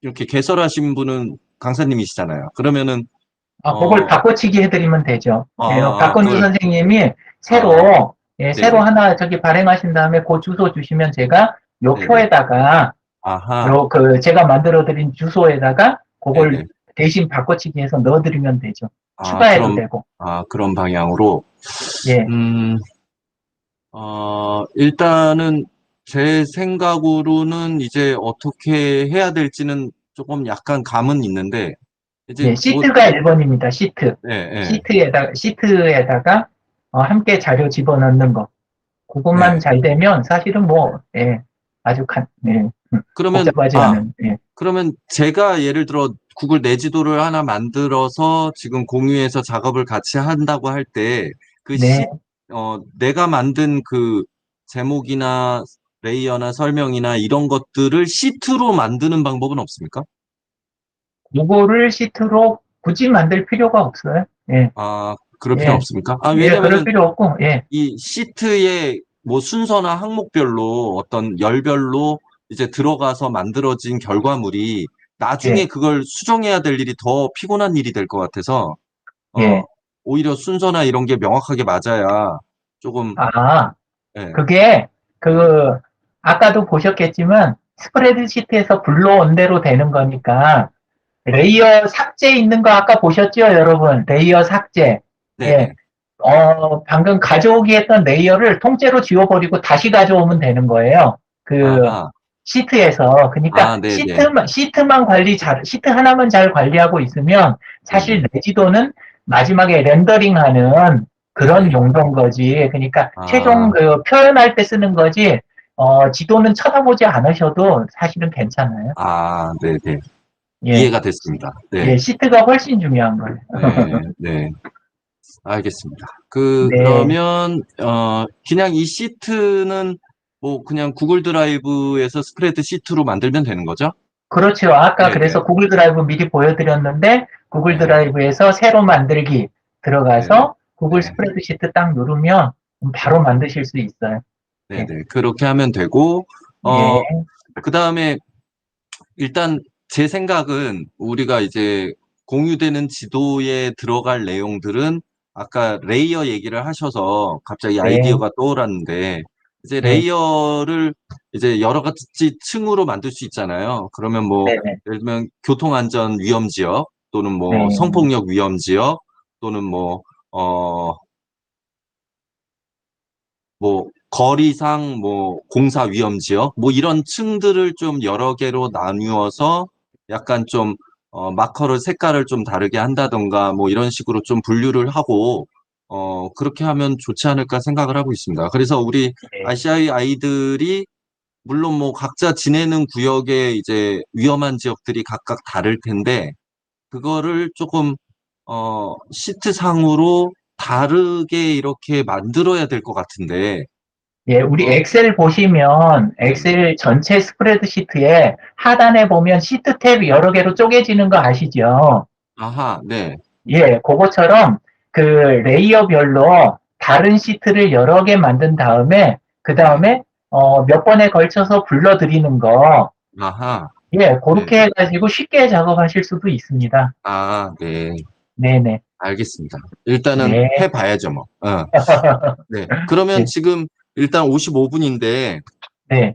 이렇게 개설하신 분은 강사님이시잖아요. 그러면은, 그걸 어, 바꿔치기 해드리면 되죠. 예, 박건주 그걸, 선생님이 아, 새로 네네, 하나 저기 발행하신 다음에 그 주소 주시면 제가 요 네네, 표에다가, 아하, 제가 만들어드린 주소에다가 그걸 네네. 대신 바꿔치기 해서 넣어드리면 되죠. 추가해도 되고. 그런 방향으로, 예. 음, 일단은 제 생각으로는 이제 어떻게 해야 될지는 조금 약간 감은 있는데, 이제 예, 뭐, 시트가 1번입니다. 시트. 예, 예, 시트에다가 함께 자료 집어넣는 거. 그것만 네. 잘 되면 사실은 뭐, 예, 아주 그러면, 복잡하지 않은, 예. 그러면 제가 예를 들어 구글 내지도를 하나 만들어서 지금 공유해서 작업을 같이 한다고 할 때, 그 네. 내가 만든 그 제목이나 레이어나 설명이나 이런 것들을 시트로 만드는 방법은 없습니까? 그거를 시트로 굳이 만들 필요가 없어요. 예, 아, 그럴 필요 예, 없습니까? 예, 그럴 왜냐면은 필요 없고, 예, 이 시트의 뭐 순서나 항목별로 어떤 열별로 이제 들어가서 만들어진 결과물이 나중에 예, 그걸 수정해야 될 일이 더 피곤한 일이 될 것 같아서, 어, 예. 오히려 순서나 이런 게 명확하게 맞아야 조금, 아, 예, 그게, 예. 그, 아까도 보셨겠지만, 스프레드시트에서 불러온 대로 되는 거니까, 레이어 삭제 있는 거 아까 보셨죠, 여러분? 레이어 삭제. 예, 네네. 방금 가져오기 했던 레이어를 통째로 지워버리고 다시 가져오면 되는 거예요. 그, 아하. 시트에서. 그러니까, 아, 네네. 시트 하나만 잘 관리하고 있으면, 사실 네네. 내지도는 마지막에 렌더링하는 그런 네네. 용도인 거지. 그러니까, 최종 아, 표현할 때 쓰는 거지, 지도는 쳐다보지 않으셔도 사실은 괜찮아요. 네네. 예, 이해가 됐습니다. 네. 예, 시트가 훨씬 중요한 거예요. 네, 네. 알겠습니다. 네. 그러면, 그냥 이 시트는 뭐, 그냥 구글 드라이브에서 스프레드 시트로 만들면 되는 거죠? 그렇죠. 아까 네네. 그래서 구글 드라이브 미리 보여드렸는데, 구글 네, 드라이브에서 새로 만들기 네네. 들어가서 구글 네, 스프레드시트 딱 누르면 바로 만드실 수 있어요. 예. 네네. 그렇게 하면 되고, 예. 어, 그 다음에 일단 제 생각은 우리가 이제 공유되는 지도에 들어갈 내용들은 아까 레이어 얘기를 하셔서 갑자기 네. 아이디어가 떠올랐는데 이제 네. 레이어를 이제 여러 가지 층으로 만들 수 있잖아요. 그러면 뭐 네네. 예를 들면 교통안전 위험 지역 또는 뭐 네. 성폭력 위험 지역 또는 뭐 거리상 뭐 공사 위험 지역 뭐 이런 층들을 좀 여러 개로 나누어서 약간 좀 마커를 색깔을 좀 다르게 한다던가 뭐 이런 식으로 좀 분류를 하고 그렇게 하면 좋지 않을까 생각을 하고 있습니다. 그래서 우리 네. RCI 아이들이 물론 뭐 각자 지내는 구역에 이제 위험한 지역들이 각각 다를 텐데 그거를 조금 시트상으로 다르게 이렇게 만들어야 될 것 같은데 예, 우리 어, 엑셀 보시면 네네. 엑셀 전체 스프레드시트에 하단에 보면 시트 탭이 여러 개로 쪼개지는 거 아시죠? 아하, 네. 예, 그거처럼 그 레이어별로 다른 시트를 여러 개 만든 다음에 그 네. 다음에 몇 번에 걸쳐서 불러드리는 거, 아하, 예, 그렇게 네네. 해가지고 쉽게 작업하실 수도 있습니다. 네. 네네. 알겠습니다. 일단은 네. 해봐야죠, 뭐. 네. 그러면 네. 지금 일단 55분인데, 네.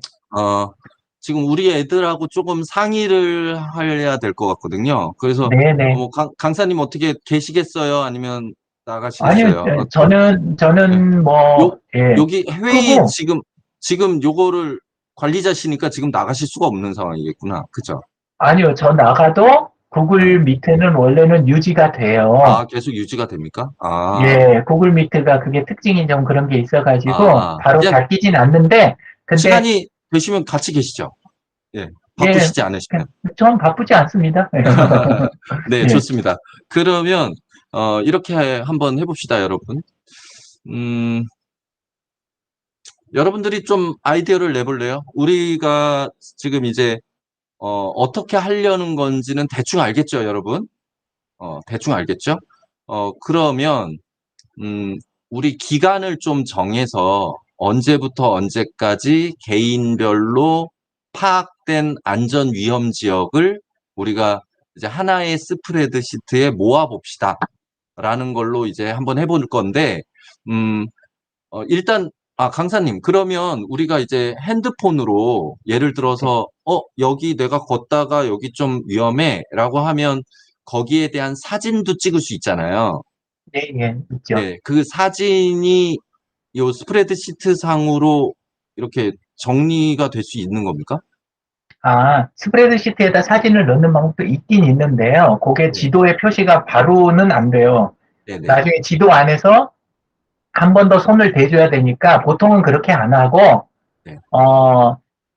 지금 우리 애들하고 조금 상의를 해야 될 것 같거든요. 그래서, 네네. 뭐, 강사님 어떻게 계시겠어요? 아니면 아니요, 나가시겠어요? 네. 저는 요, 뭐, 예, 여기 회의 끄고, 지금 요거를 관리자시니까 지금 나가실 수가 없는 상황이겠구나. 그죠? 아니요, 저 나가도 네. 구글 미트는 원래는 유지가 돼요. 계속 유지가 됩니까? 예, 구글 미트가 그게 특징이 좀 그런 게 있어가지고 바로 그냥 닫히진 않는데, 근데 시간이 되시면 같이 계시죠. 예, 예, 바쁘시지 않으시면. 전 바쁘지 않습니다. 네, 예, 좋습니다. 그러면, 이렇게 한번 해봅시다, 여러분. 음, 여러분들이 좀 아이디어를 내볼래요? 우리가 지금 이제, 어떻게 하려는 건지는 대충 알겠죠, 여러분? 대충 알겠죠? 그러면, 음, 우리 기간을 좀 정해서 언제부터 언제까지 개인별로 파악된 안전 위험 지역을 우리가 이제 하나의 스프레드 시트에 모아 봅시다. 라는 걸로 이제 한번 해볼 건데, 음, 일단, 강사님, 그러면 우리가 이제 핸드폰으로 예를 들어서, 여기 내가 걷다가 여기 좀 위험해 라고 하면 거기에 대한 사진도 찍을 수 있잖아요. 네, 예, 있죠. 네, 그 사진이 요 스프레드시트 상으로 이렇게 정리가 될 수 있는 겁니까? 스프레드시트에다 사진을 넣는 방법도 있긴 있는데요. 그게 네. 지도에 표시가 바로는 안 돼요. 네네. 나중에 지도 안에서 한 번 더 손을 대줘야 되니까 보통은 그렇게 안 하고, 네.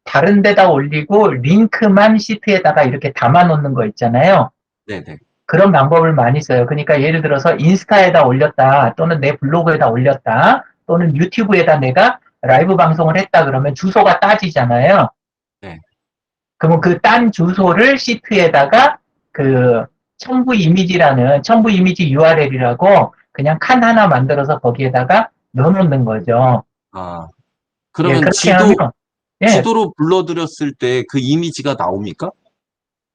다른 데다 올리고 링크만 시트에다가 이렇게 담아 놓는 거 있잖아요. 네네. 그런 방법을 많이 써요. 그러니까 예를 들어서 인스타에다 올렸다, 또는 내 블로그에다 올렸다, 또는 유튜브에다 내가 라이브 방송을 했다 그러면 주소가 따지잖아요. 네. 그러면 그 딴 주소를 시트에다가 그 첨부 이미지 URL이라고 그냥 칸 하나 만들어서 거기에다가 넣어놓는 거죠. 아, 예, 그러면 그렇게 하면, 예, 지도로 불러드렸을 때 그 이미지가 나옵니까?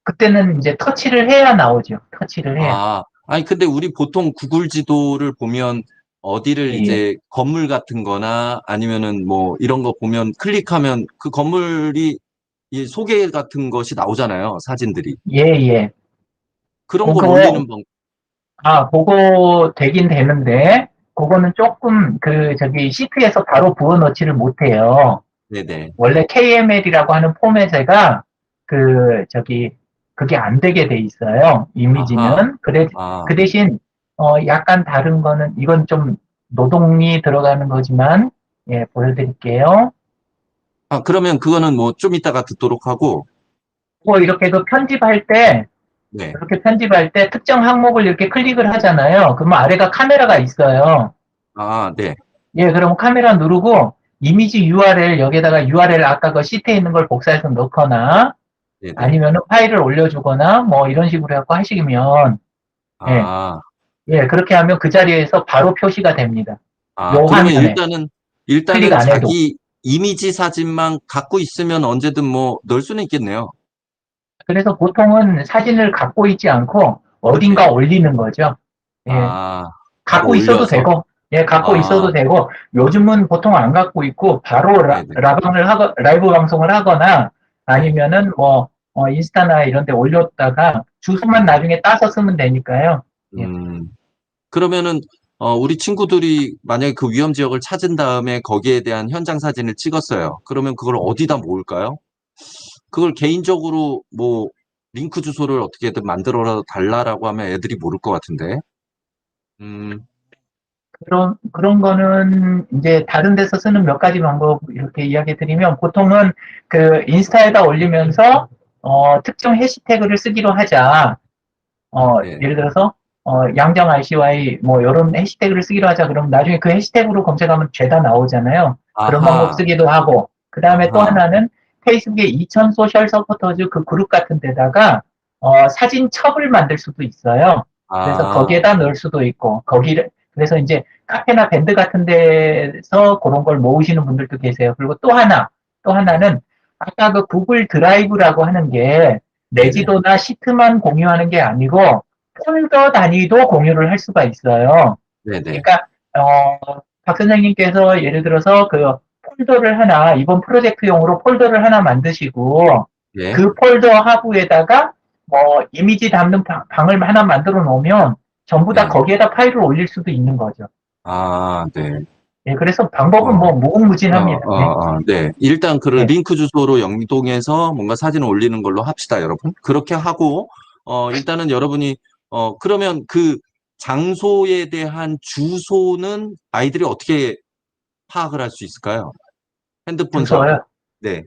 그때는 이제 터치를 해야 나오죠. 터치를 해야. 아니, 근데 우리 보통 구글 지도를 보면 어디를 예, 예. 이제 건물 같은 거나 아니면은 뭐 이런 거 보면 클릭하면 그 건물이 이 소개 같은 것이 나오잖아요. 사진들이. 예, 예. 그런 걸 그거, 올리는 방법. 그거 되긴 되는데, 그거는 조금 시트에서 바로 부어 넣지를 못해요. 네네. 원래 KML이라고 하는 포맷에가 그게 안 되게 돼 있어요. 아하. 이미지는. 아, 그 대신, 약간 다른 거는, 이건 좀 노동이 들어가는 거지만, 예, 보여드릴게요. 그러면 그거는 뭐 좀 이따가 듣도록 하고, 뭐 이렇게 편집할 때, 네. 그렇게 편집할 때 특정 항목을 이렇게 클릭을 하잖아요. 그러면 아래가 카메라가 있어요. 네. 예, 그럼 카메라 누르고 이미지 URL 여기에다가 URL 아까 그 시트에 있는 걸 복사해서 넣거나 네네. 아니면은 파일을 올려주거나 뭐 이런 식으로 해갖고 하시면 예, 아, 예, 그렇게 하면 그 자리에서 바로 표시가 됩니다. 요 그러면 화면에 클릭 일단은 안 해도. 자기 이미지 사진만 갖고 있으면 언제든 뭐 넣을 수는 있겠네요. 그래서 보통은 사진을 갖고 있지 않고 네. 어딘가 올리는 거죠. 예, 바로 갖고 있어도 올려서. 되고, 예, 갖고 아, 있어도 되고, 요즘은 보통 안 갖고 있고, 바로 네네. 라이브 방송을 하거나, 네. 아니면은 인스타나 이런 데 올렸다가, 주소만 네네. 나중에 따서 쓰면 되니까요. 예. 음, 그러면은, 우리 친구들이 만약에 그 위험 지역을 찾은 다음에 거기에 대한 현장 사진을 찍었어요. 그러면 그걸 어디다 모을까요? 그걸 개인적으로 뭐, 링크 주소를 어떻게든 만들어 달라라고 하면 애들이 모를 것 같은데. 음, 그런 거는 이제 다른 데서 쓰는 몇 가지 방법 이렇게 이야기 드리면, 보통은 그 인스타에다 올리면서, 특정 해시태그를 쓰기로 하자. 네. 예를 들어서, 양정 RCY, 뭐, 이런 해시태그를 쓰기로 하자. 그럼 나중에 그 해시태그로 검색하면 죄다 나오잖아요. 그런 방법 아하, 쓰기도 하고. 그 다음에 또 아하, 하나는 페이스북에 2000 소셜 서포터즈 그 그룹 같은 데다가, 사진 첩을 만들 수도 있어요. 그래서 아, 거기에다 넣을 수도 있고, 그래서 이제 카페나 밴드 같은 데서 그런 걸 모으시는 분들도 계세요. 그리고 또 네. 하나는, 아까 그 구글 드라이브라고 하는 게, 네네. 내지도나 시트만 공유하는 게 아니고 폴더 단위도 공유를 할 수가 있어요. 네네. 그러니까 박 선생님께서 예를 들어서 그 폴더를 하나 이번 프로젝트용으로 폴더를 하나 만드시고 네. 그 폴더 하부에다가 뭐 이미지 담는 방을 하나 만들어 놓으면 전부 다 네네. 거기에다 파일을 올릴 수도 있는 거죠. 네. 예, 그래서 방법은 어, 뭐 무궁무진합니다. 네. 네. 일단 그 네. 링크 주소로 연동해서 뭔가 사진을 올리는 걸로 합시다, 여러분. 그렇게 하고, 일단은 여러분이, 그러면 그 장소에 대한 주소는 아이들이 어떻게 파악을 할 수 있을까요? 핸드폰상으로. 주소요. 네,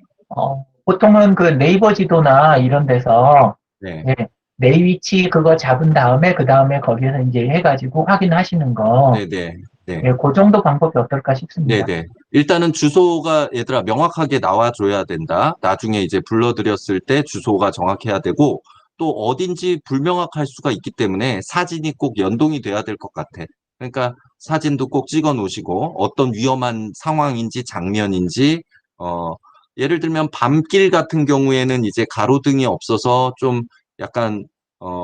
보통은 그 네이버 지도나 이런 데서 네, 예, 내 위치 그거 잡은 다음에 그 다음에 거기에서 이제 해가지고 확인하시는 거, 네, 네, 네, 예, 그 정도 방법이 어떨까 네, 싶습니다. 네. 일단은 주소가 얘들아 명확하게 나와줘야 된다. 나중에 이제 불러드렸을 때 주소가 정확해야 되고, 또 어딘지 불명확할 수가 있기 때문에 사진이 꼭 연동이 돼야 될 것 같아. 그러니까 사진도 꼭 찍어 놓으시고, 어떤 위험한 상황인지 장면인지, 어, 예를 들면 밤길 같은 경우에는 이제 가로등이 없어서 좀 약간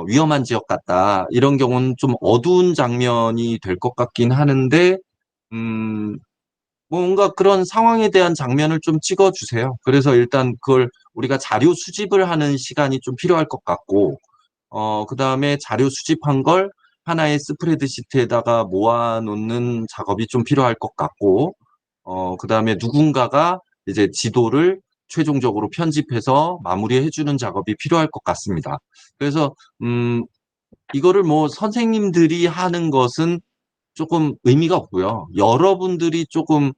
위험한 지역 같다. 이런 경우는 좀 어두운 장면이 될 것 같긴 하는데, 음, 뭔가 그런 상황에 대한 장면을 좀 찍어주세요. 그래서 일단 그걸 우리가 자료 수집을 하는 시간이 좀 필요할 것 같고, 그 다음에 자료 수집한 걸 하나의 스프레드시트에다가 모아놓는 작업이 좀 필요할 것 같고, 그 다음에 누군가가 이제 지도를 최종적으로 편집해서 마무리해주는 작업이 필요할 것 같습니다. 그래서 이거를 뭐 선생님들이 하는 것은 조금 의미가 없고요. 여러분들이 조금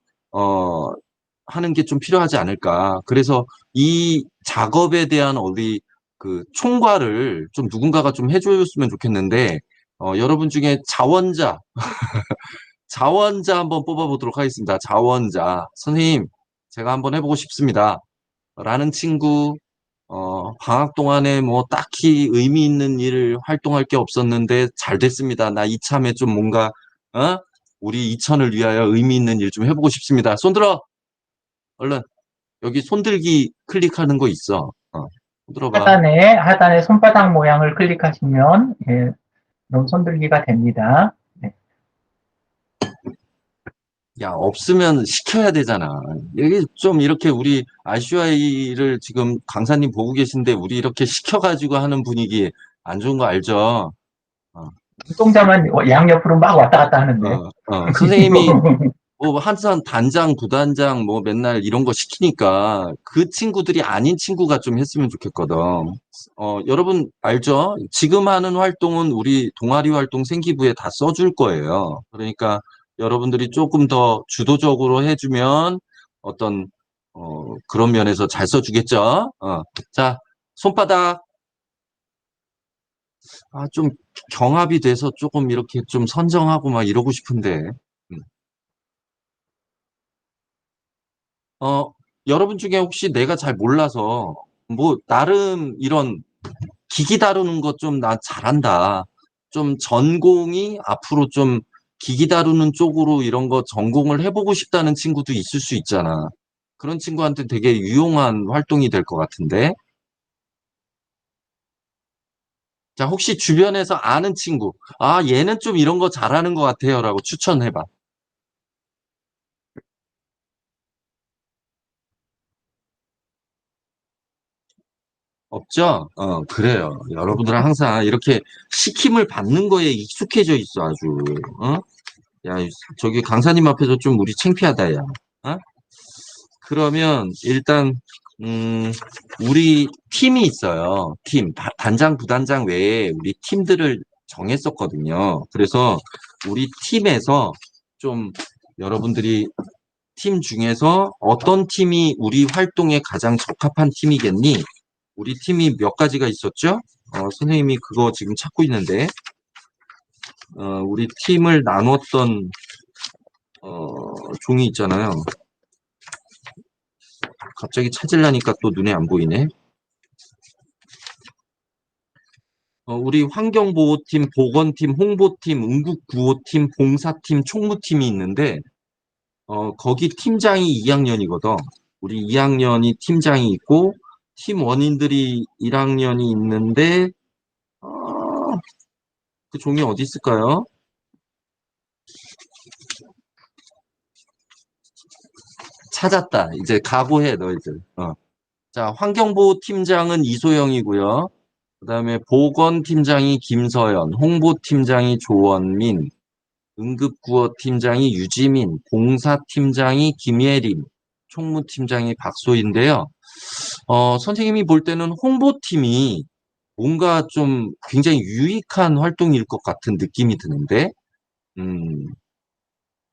하는 게 좀 필요하지 않을까. 그래서 이 작업에 대한 그 총괄을 좀 누군가가 좀 해줬으면 좋겠는데 여러분 중에 자원자 한번 뽑아보도록 하겠습니다. 자원자 선생님 제가 한번 해보고 싶습니다. 라는 친구 방학 동안에 뭐 딱히 의미 있는 일을 활동할 게 없었는데 잘 됐습니다. 나 이참에 좀 뭔가 우리 이천을 위하여 의미 있는 일 좀 해보고 싶습니다. 손 들어. 얼른 여기 손들기 클릭하는 거 있어. 손 들어봐. 하단에 손바닥 모양을 클릭하시면, 예, 그럼 손들기가 됩니다. 네. 야, 없으면 시켜야 되잖아. 여기 좀 이렇게 우리 RCY를 지금 강사님 보고 계신데 우리 이렇게 시켜가지고 하는 분위기 안 좋은 거 알죠? 눈동자만 양옆으로 막 왔다 갔다 하는데. 선생님이 뭐 한산 단장, 부단장 뭐 맨날 이런 거 시키니까 그 친구들이 아닌 친구가 좀 했으면 좋겠거든. 여러분 알죠? 지금 하는 활동은 우리 동아리 활동 생기부에 다 써줄 거예요. 그러니까 여러분들이 조금 더 주도적으로 해주면 어떤 그런 면에서 잘 써주겠죠? 자, 손바닥. 좀 경합이 돼서 조금 이렇게 좀 선정하고 막 이러고 싶은데. 여러분 중에 혹시 내가 잘 몰라서 뭐 나름 이런 기기 다루는 것 좀 나 잘한다. 좀 전공이 앞으로 좀 기기 다루는 쪽으로 이런 거 전공을 해보고 싶다는 친구도 있을 수 있잖아. 그런 친구한테 되게 유용한 활동이 될 것 같은데. 자, 혹시 주변에서 아는 친구, 얘는 좀 이런 거 잘하는 것 같아요. 라고 추천해봐. 없죠? 그래요. 여러분들은 항상 이렇게 시킴을 받는 거에 익숙해져 있어, 아주. 어? 야, 저기 강사님 앞에서 좀 우리 창피하다, 야. 어? 그러면 일단, 우리 팀이 있어요. 팀. 단장, 부단장 외에 우리 팀들을 정했었거든요. 그래서 우리 팀에서 좀 여러분들이 팀 중에서 어떤 팀이 우리 활동에 가장 적합한 팀이겠니? 우리 팀이 몇 가지가 있었죠? 선생님이 그거 지금 찾고 있는데, 우리 팀을 나눴던, 종이 있잖아요. 갑자기 찾으려니까 또 눈에 안 보이네. 우리 환경보호팀, 보건팀, 홍보팀, 응급구호팀, 봉사팀, 총무팀이 있는데, 거기 팀장이 2학년이거든. 우리 2학년이 팀장이 있고, 팀원인들이 1학년이 있는데, 그 종이 어디 있을까요? 찾았다. 이제 각오해, 너희들. 자, 환경보호팀장은 이소영이고요. 그 다음에 보건팀장이 김서연, 홍보팀장이 조원민, 응급구호팀장이 유지민, 봉사팀장이 김예림, 총무팀장이 박소희인데요. 선생님이 볼 때는 홍보팀이 뭔가 좀 굉장히 유익한 활동일 것 같은 느낌이 드는데,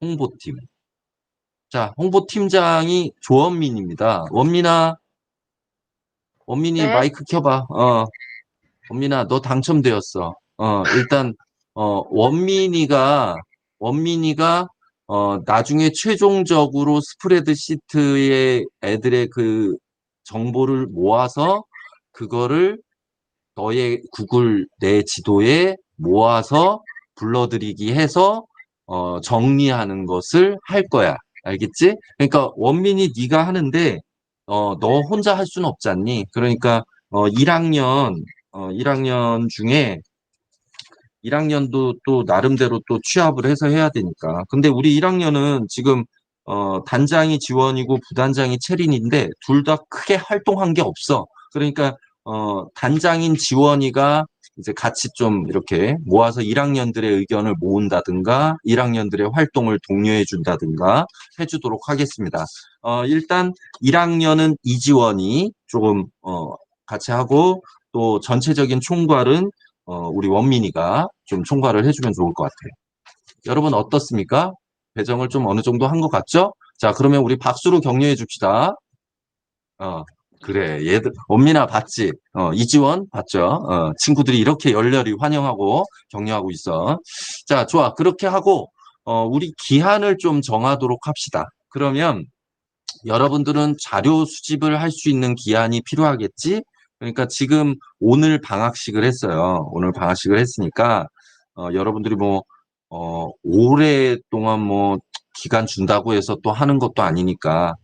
홍보팀. 자, 홍보팀장이 조원민입니다. 원민이 네. 마이크 켜봐. 원민아, 너 당첨되었어. 일단, 원민이가, 나중에 최종적으로 스프레드 시트에 애들의 그 정보를 모아서 그거를 너의 구글 내 지도에 모아서 불러들이기 해서 정리하는 것을 할 거야. 알겠지? 그러니까 원민이 네가 하는데 너 혼자 할 수는 없잖니. 그러니까 1학년 중에 1학년도 또 나름대로 또 취합을 해서 해야 되니까. 근데 우리 1학년은 지금 단장이 지원이고 부단장이 채린인데 둘 다 크게 활동한 게 없어. 그러니까 단장인 지원이가 이제 같이 좀 이렇게 모아서 1학년들의 의견을 모은다든가 1학년들의 활동을 독려해 준다든가 해주도록 하겠습니다. 일단 1학년은 이지원이 조금 같이 하고 또 전체적인 총괄은 우리 원민이가 좀 총괄을 해주면 좋을 것 같아요. 여러분 어떻습니까? 배정을 좀 어느 정도 한 것 같죠? 자, 그러면 우리 박수로 격려해 줍시다. 그래. 얘들, 원민아 봤지? 이지원 봤죠? 친구들이 이렇게 열렬히 환영하고 격려하고 있어. 자, 좋아. 그렇게 하고, 우리 기한을 좀 정하도록 합시다. 그러면 여러분들은 자료 수집을 할 수 있는 기한이 필요하겠지? 그러니까 지금 오늘 방학식을 했어요. 오늘 방학식을 했으니까, 여러분들이 뭐, 오랫동안 뭐, 기간 준다고 해서 또 하는 것도 아니니까,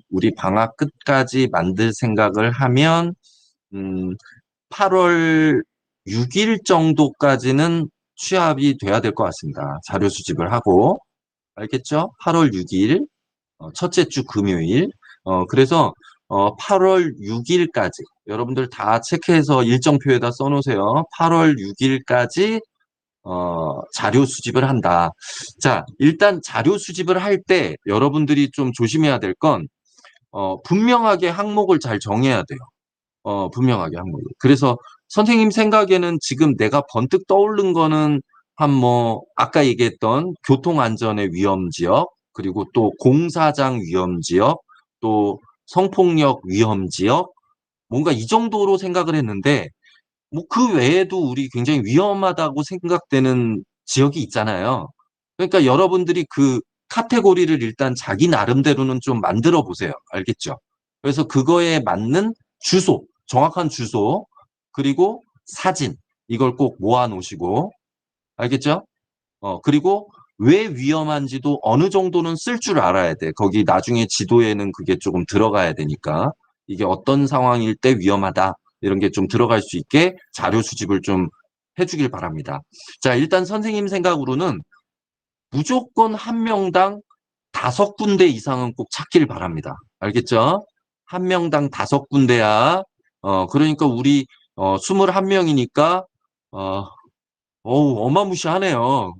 우리 방학 끝까지 만들 생각을 하면, 8월 6일 정도까지는 취합이 돼야 될 것 같습니다. 자료 수집을 하고. 알겠죠? 8월 6일, 첫째 주 금요일. 그래서, 8월 6일까지, 여러분들 다 체크해서 일정표에다 써놓으세요. 8월 6일까지, 자료 수집을 한다. 자, 일단 자료 수집을 할 때 여러분들이 좀 조심해야 될 건, 분명하게 항목을 잘 정해야 돼요. 분명하게 항목을. 그래서 선생님 생각에는 지금 내가 번뜩 떠오른 거는 한 뭐, 아까 얘기했던 교통안전의 위험지역, 그리고 또 공사장 위험지역, 또 성폭력 위험지역, 뭔가 이 정도로 생각을 했는데, 뭐 그 외에도 우리 굉장히 위험하다고 생각되는 지역이 있잖아요. 그러니까 여러분들이 그 카테고리를 일단 자기 나름대로는 좀 만들어 보세요. 알겠죠? 그래서 그거에 맞는 주소, 정확한 주소, 그리고 사진, 이걸 꼭 모아 놓으시고, 알겠죠? 그리고 왜 위험한지도 어느 정도는 쓸 줄 알아야 돼. 거기 나중에 지도에는 그게 조금 들어가야 되니까. 이게 어떤 상황일 때 위험하다. 이런 게 좀 들어갈 수 있게 자료 수집을 좀 해주길 바랍니다. 자, 일단 선생님 생각으로는 무조건 한 명당 5군데 이상은 꼭 찾길 바랍니다. 알겠죠? 한 명당 5군데야. 그러니까 우리 21명이니까 어마무시하네요.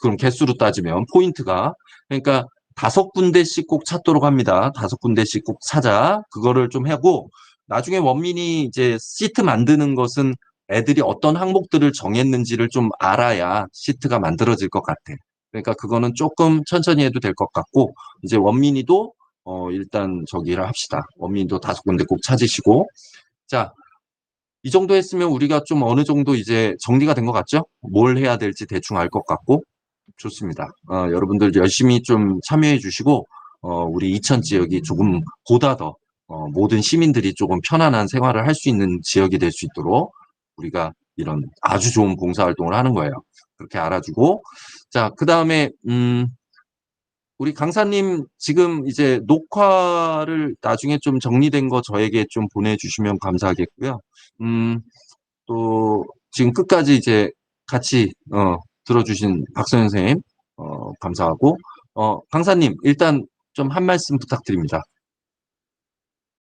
그럼 개수로 따지면 포인트가. 그러니까 5군데씩 꼭 찾도록 합니다. 5군데씩 꼭 찾아. 그거를 좀 하고 나중에 원민이 이제 시트 만드는 것은 애들이 어떤 항목들을 정했는지를 좀 알아야 시트가 만들어질 것 같아. 그러니까 그거는 조금 천천히 해도 될 것 같고 이제 원민이도 일단 저기를 합시다. 원민이도 5군데 꼭 찾으시고 자. 이 정도 했으면 우리가 좀 어느 정도 이제 정리가 된 것 같죠? 뭘 해야 될지 대충 알 것 같고 좋습니다. 여러분들 열심히 좀 참여해 주시고 우리 이천 지역이 조금 보다 더 모든 시민들이 조금 편안한 생활을 할 수 있는 지역이 될 수 있도록 우리가 이런 아주 좋은 봉사활동을 하는 거예요. 그렇게 알아주고 자, 그다음에 우리 강사님 지금 이제 녹화를 나중에 좀 정리된 거 저에게 좀 보내주시면 감사하겠고요. 또 지금 끝까지 이제 같이 들어주신 박선 선생님 감사하고 강사님 일단 좀 한 말씀 부탁드립니다.